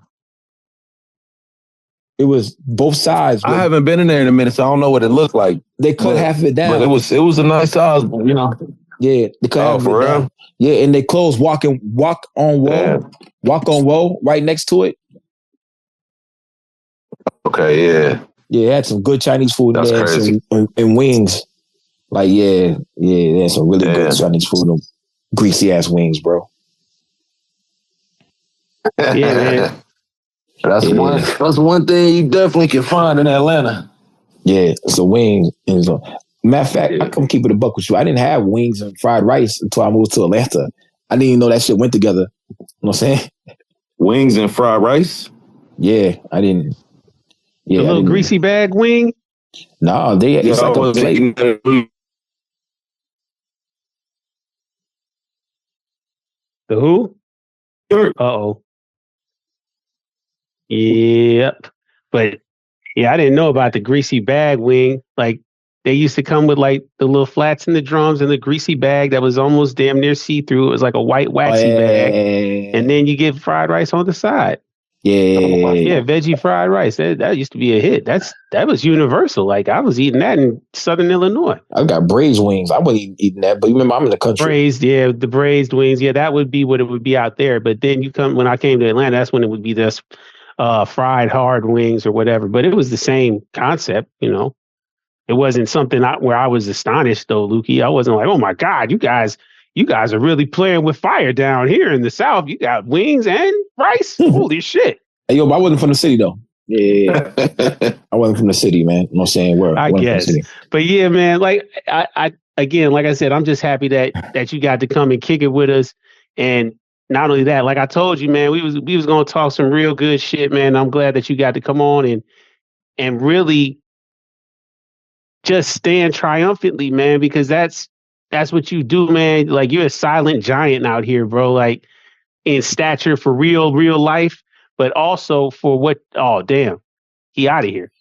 It was both sides. I haven't been in there in a minute, so I don't know what it looked like. They cut half of it down. But it was a nice size, you know. Yeah, they cut half of it down. Yeah, and they closed walk on wall right next to it. Okay, yeah. Yeah, it had some good Chinese food That's there crazy. And wings. Like, they had some really good Chinese food. Them greasy ass wings, bro. Yeah, man. That's one thing you definitely can find in Atlanta. Yeah, it's a wing. Matter of fact, I come keep it a buck with you. I didn't have wings and fried rice until I moved to Atlanta. I didn't even know that shit went together. You know what I'm saying? Wings and fried rice? Yeah, I didn't. Yeah, a little greasy bag wing? No, it's like a plate. The who? Uh-oh. Yep. But yeah, I didn't know about the greasy bag wing. Like they used to come with like the little flats in the drums and the greasy bag that was almost damn near see-through. It was like a white waxy bag. And then you get fried rice on the side. Yeah, veggie fried rice. That used to be a hit. That was universal. Like I was eating that in Southern Illinois. I got braised wings. I wasn't eating that, but you remember I'm in the country. The braised wings. Yeah, that would be what it would be out there. But then when I came to Atlanta, that's when it would be this fried hard wings or whatever. But it was the same concept, you know. It wasn't something where I was astonished though, Lukey. I wasn't like, oh my God, you guys are really playing with fire down here in the South. You got wings and rice. Holy shit. Hey, yo, but I wasn't from the city though. Yeah. I wasn't from the city, man. You know what I'm saying? I guess. But yeah, man, like I again, like I said, I'm just happy that you got to come and kick it with us. And not only that, like I told you, man, we was gonna talk some real good shit, man. I'm glad that you got to come on and really just stand triumphantly, man, because that's what you do, man. Like you're a silent giant out here, bro. Like in stature for real life, but also for what? Oh, damn, he out of here.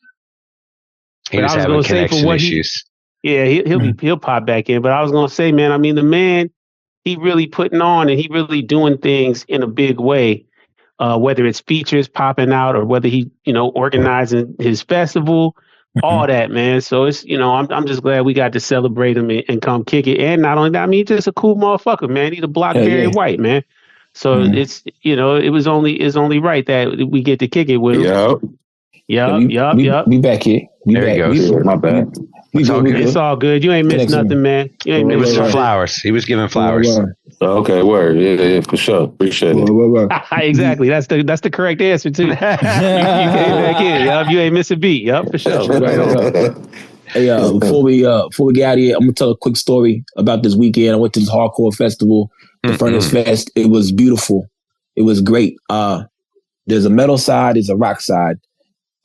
He was having connection issues. He'll pop back in. But I was gonna say, man, I mean, the man, he really putting on and he really doing things in a big way. Whether it's features popping out or whether he, organizing his festival. All that, man. So it's, I'm just glad we got to celebrate him and come kick it. And not only that, I mean, he's just a cool motherfucker, man. He's a block Barry White, man. So it's, it's only right that we get to kick it with him. Yup. We back here. There you go. My bad. It's all good. You ain't missed nothing, man. You ain't missed nothing. Flowers. He was giving flowers. Okay, word. Yeah, for sure. Appreciate it. Exactly. That's the correct answer too. You came back in. Yup. You ain't miss a beat. Yup, for sure. Hey, before we get out of here, I'm gonna tell a quick story about this weekend. I went to this hardcore festival, the Furnace Fest. It was beautiful. It was great. There's a metal side, there's a rock side.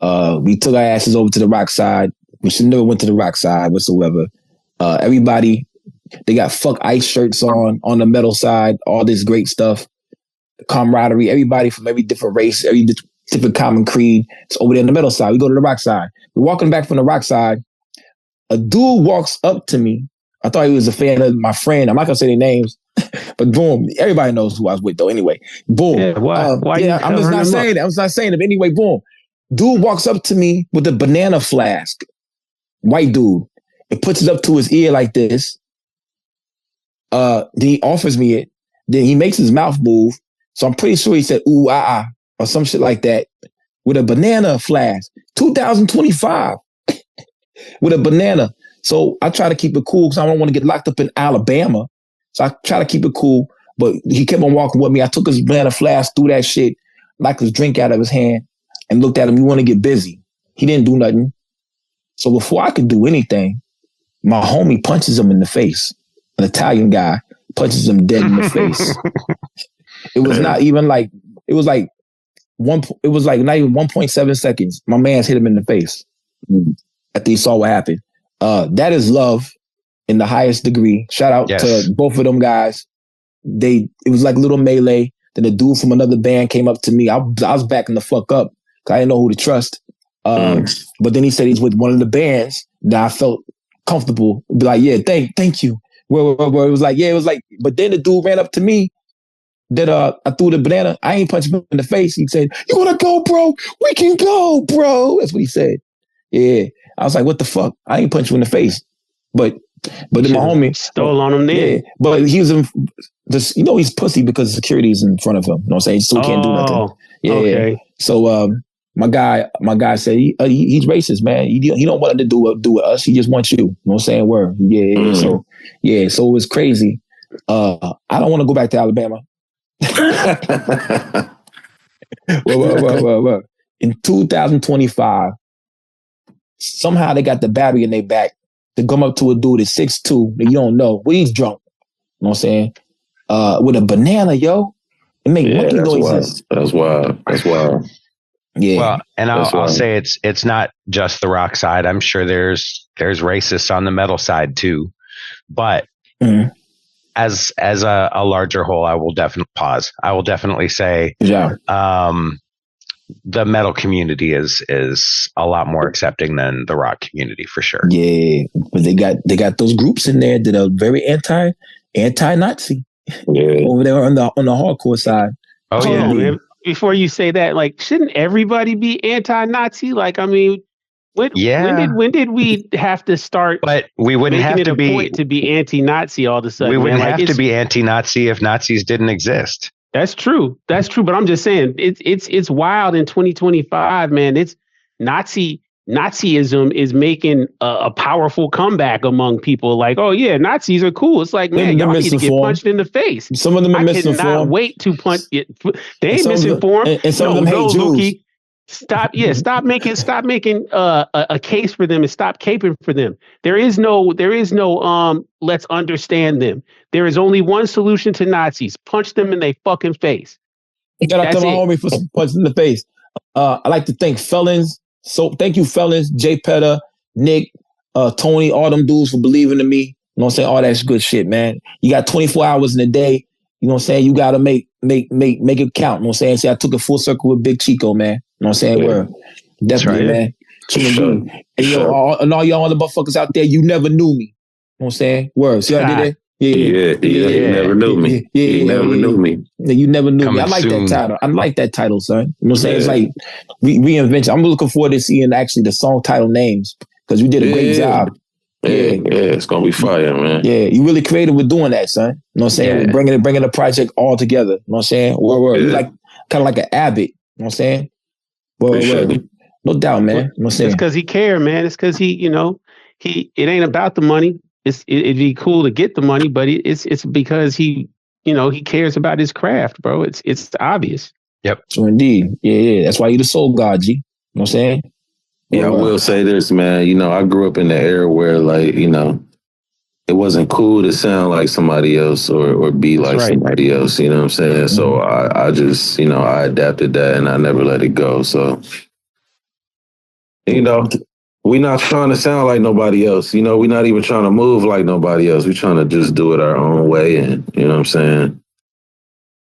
We took our asses over to the rock side. We should never went to the rock side whatsoever. Everybody, they got fuck ice shirts on the metal side, all this great stuff. Camaraderie, everybody from every different race, every different common creed. It's over there on the metal side. We go to the rock side. We're walking back from the rock side. A dude walks up to me. I thought he was a fan of my friend. I'm not going to say their names, but boom. Everybody knows who I was with though. Anyway, boom. Yeah, why I'm just not saying it. I'm just not saying it. But anyway, boom. Dude walks up to me with a banana flask. White dude. And puts it up to his ear like this. Then he offers me it. Then he makes his mouth move. So I'm pretty sure he said, ooh, or some shit like that. With a banana flask. 2025. With a banana. So I try to keep it cool because I don't want to get locked up in Alabama. So I try to keep it cool. But he kept on walking with me. I took his banana flask, threw that shit, knocked his drink out of his hand, and looked at him. You want to get busy. He didn't do nothing. So before I could do anything, my homie punches him in the face. An Italian guy punches him dead in the face. It was not even like, it was like not even 1.7 seconds. My man's hit him in the face. After he saw what happened. That is love in the highest degree. Shout out to both of them guys. It was like a little melee. Then a dude from another band came up to me. I was backing the fuck up because I didn't know who to trust. But then he said he's with one of the bands that I felt comfortable. Be like, yeah, thank you. Where it was like, but then the dude ran up to me that I threw the banana. I ain't punch him in the face. He said, "You want to go, bro? We can go, bro." That's what he said. Yeah. I was like, "What the fuck? I ain't punch you in the face." But then my homie stole on him then. Yeah, but he was he's pussy because security's in front of him. You know what I'm saying? So he can't do nothing. Yeah. Okay. So my guy said he's racist, man. He don't want to do with us. He just wants you. You know what I'm saying? Word. Yeah. So it was crazy. I don't want to go back to Alabama. Well. In 2025, somehow they got the battery in their back to come up to a dude at 6'2" that you don't know. Well, he's drunk. You know what I'm saying? With a banana, yo. And make monkey noises. That's wild. Yeah. Well, and I'll say it's not just the rock side. I'm sure there's racists on the metal side too. But as a larger whole, I will definitely say the metal community is a lot more accepting than the rock community for sure. Yeah, but they got those groups in there that are very anti-Nazi. Yeah. Over there on the hardcore side. Oh yeah. Man. Before you say that, like, shouldn't everybody be anti-Nazi? Like, I mean, when did we have to start? But we wouldn't have to be point to be anti-Nazi all of a sudden. We wouldn't have to be anti-Nazi if Nazis didn't exist. That's true. But I'm just saying, it's wild in 2025, man. It's Nazism is making a powerful comeback among people. Like, oh yeah, Nazis are cool. It's like, man, y'all need to get punched in the face. Some of them are misinformed. I cannot wait to punch it. They ain't misinformed. And some of them hate Jews. Lukey, stop making a case for them and stop caping for them. There is no let's understand them. There is only one solution to Nazis. Punch them in their fucking face. Shout out to my homie for some punches in the face. I like to thank Felons. So thank you, Felons, Jay Petta, Nick, Tony, all them dudes for believing in me. You know what I'm saying? All that's good shit, man. You got 24 hours in a day. You know what I'm saying? You got to make it count. You know what I'm saying? See, I took it full circle with Big Cheeko, man. You know what I'm saying? Word. Definitely, man. Sure. And all y'all other motherfuckers out there, you never knew me. You know what I'm saying? Word. See how I did that? Yeah. You never knew me. You never knew me. Yeah, you never knew me. I like that title. I like that title, son. You know what I'm saying? It's like reinvention. I'm looking forward to seeing actually the song title names because we did a great job. Yeah, it's gonna be fire, man. Yeah, you really creative with doing that, son. You know what I'm saying? Yeah. Bringing the project all together. You know what I'm saying? You like kind of like an Abbott. You know what I'm saying? No doubt, man. You know what I'm saying? It's because he cared, man. It's because it ain't about the money. It'd be cool to get the money, but it's because he cares about his craft, bro. It's obvious. Yep. So indeed. Yeah. That's why you the soul god, G. You know what I'm saying? Yeah, I will say this, man. I grew up in the era where, like, it wasn't cool to sound like somebody else or be like somebody else. You know what I'm saying? Mm-hmm. So I just, I adapted that and I never let it go. So, we're not trying to sound like nobody else. We're not even trying to move like nobody else. We're trying to just do it our own way. And, you know what I'm saying?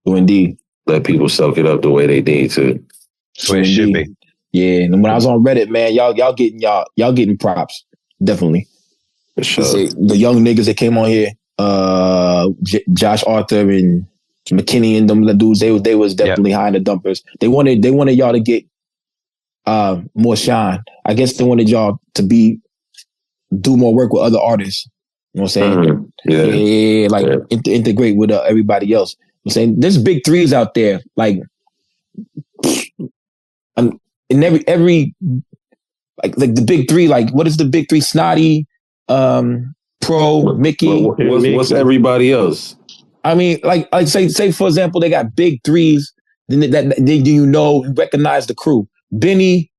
Oh, indeed. Let people soak it up the way they need to. So it should be. Yeah, and when I was on Reddit, man, y'all getting props, definitely. For sure. The young niggas that came on here, Josh Arthur and McKinney and them dudes, they was definitely high in the dumpers. They wanted y'all to get more shine. I guess they wanted y'all to do more work with other artists. You know what I'm saying? Integrate with everybody else. I'm saying there's big threes out there, like. In every like the big three, like what is the big three? Snotty, Pro, Mickey. What's everybody else? I mean, like say for example, they got big threes. Then you recognize the crew. Benny,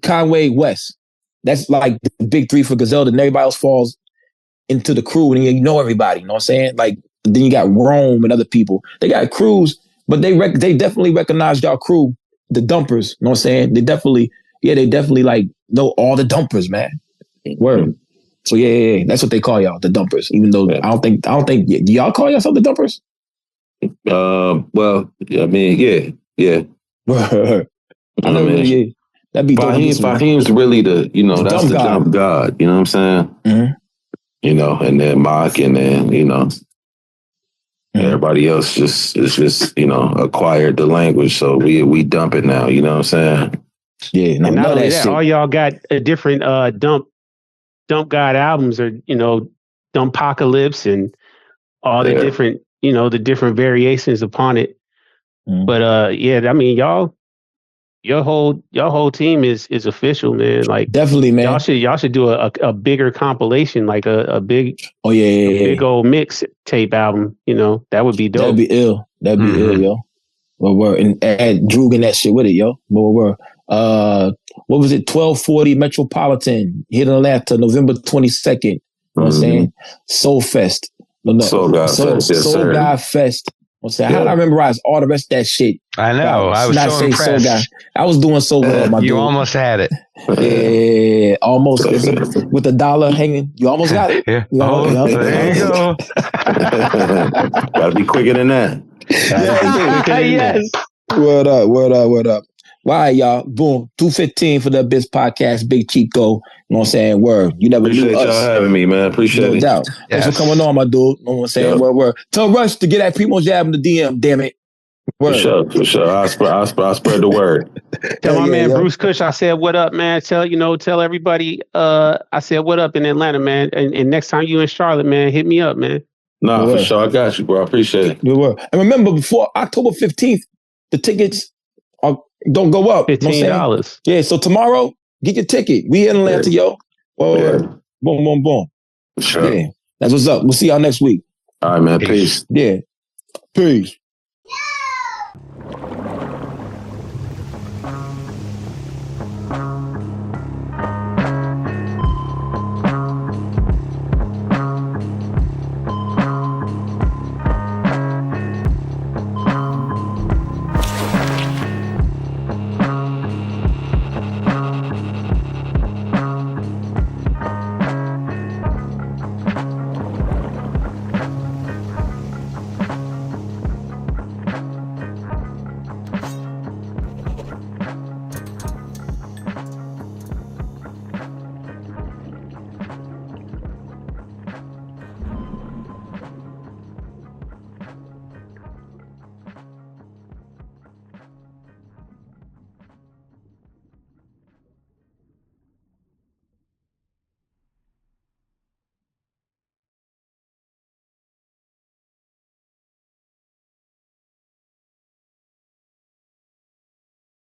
Conway, West. That's like the big three for Gazelle. And everybody else falls into the crew, and you know everybody. You know what I'm saying? Like then you got Rome and other people. They got crews, but they definitely recognize y'all crew. The dumpers, you know what I'm saying? They definitely like know all the dumpers, man. Word. So yeah, that's what they call y'all, the dumpers. Even though I don't think do y'all call yourself the dumpers? Well, I mean, yeah. I know, that'd be Fahim's really that's the dump god. You know what I'm saying? Mm-hmm. And then Mock, and then Everybody else is just, acquired the language. So we dump it now, you know what I'm saying? Yeah. And not only that, all y'all got a different Dump God albums, or, Dumpacalypse and all the different, the different variations upon it. But I mean, your whole team is official, man. Like, definitely, man. Y'all should do a bigger compilation, like a big big old mix tape album. That would be dope. That'd be ill. That'd be ill, yo. Well, and add Droog and that shit with it, yo. What was it? 1240 Metropolitan here in Atlanta, November 22nd. You know what I'm saying? Soul Fest. Soul God Fest. I'm saying, how did I memorize all the rest of that shit? I know. I was so impressed. I was doing so well, my dude. You almost had it. Yeah, almost. With the dollar hanging. You almost got it. Yeah. There you go. Gotta be quicker than that. Yes. Word up. All right, y'all. Boom. 2:15 for the Abyss podcast. Big Cheeko. You know what I'm saying? Word. You never Appreciate y'all having me, man. Appreciate it. No doubt. Yes. Thanks for coming on, my dude. You know what I'm saying? Word. Tell Rush to get that PrimoJAB in the DM, damn it. Word. For sure. I'll spread the word. Tell my man Bruce Kush I said what up, man. Tell everybody I said what up in Atlanta, man. And next time you in Charlotte, man, hit me up, man. Nah, for sure. I got you, bro. I appreciate it. You were. And remember, before October 15th, the tickets don't go up. $15. Yeah, so tomorrow, get your ticket. We in Atlanta, yo. Boom. For sure. Yeah. That's what's up. We'll see y'all next week. All right, man. Peace. Yeah. Peace.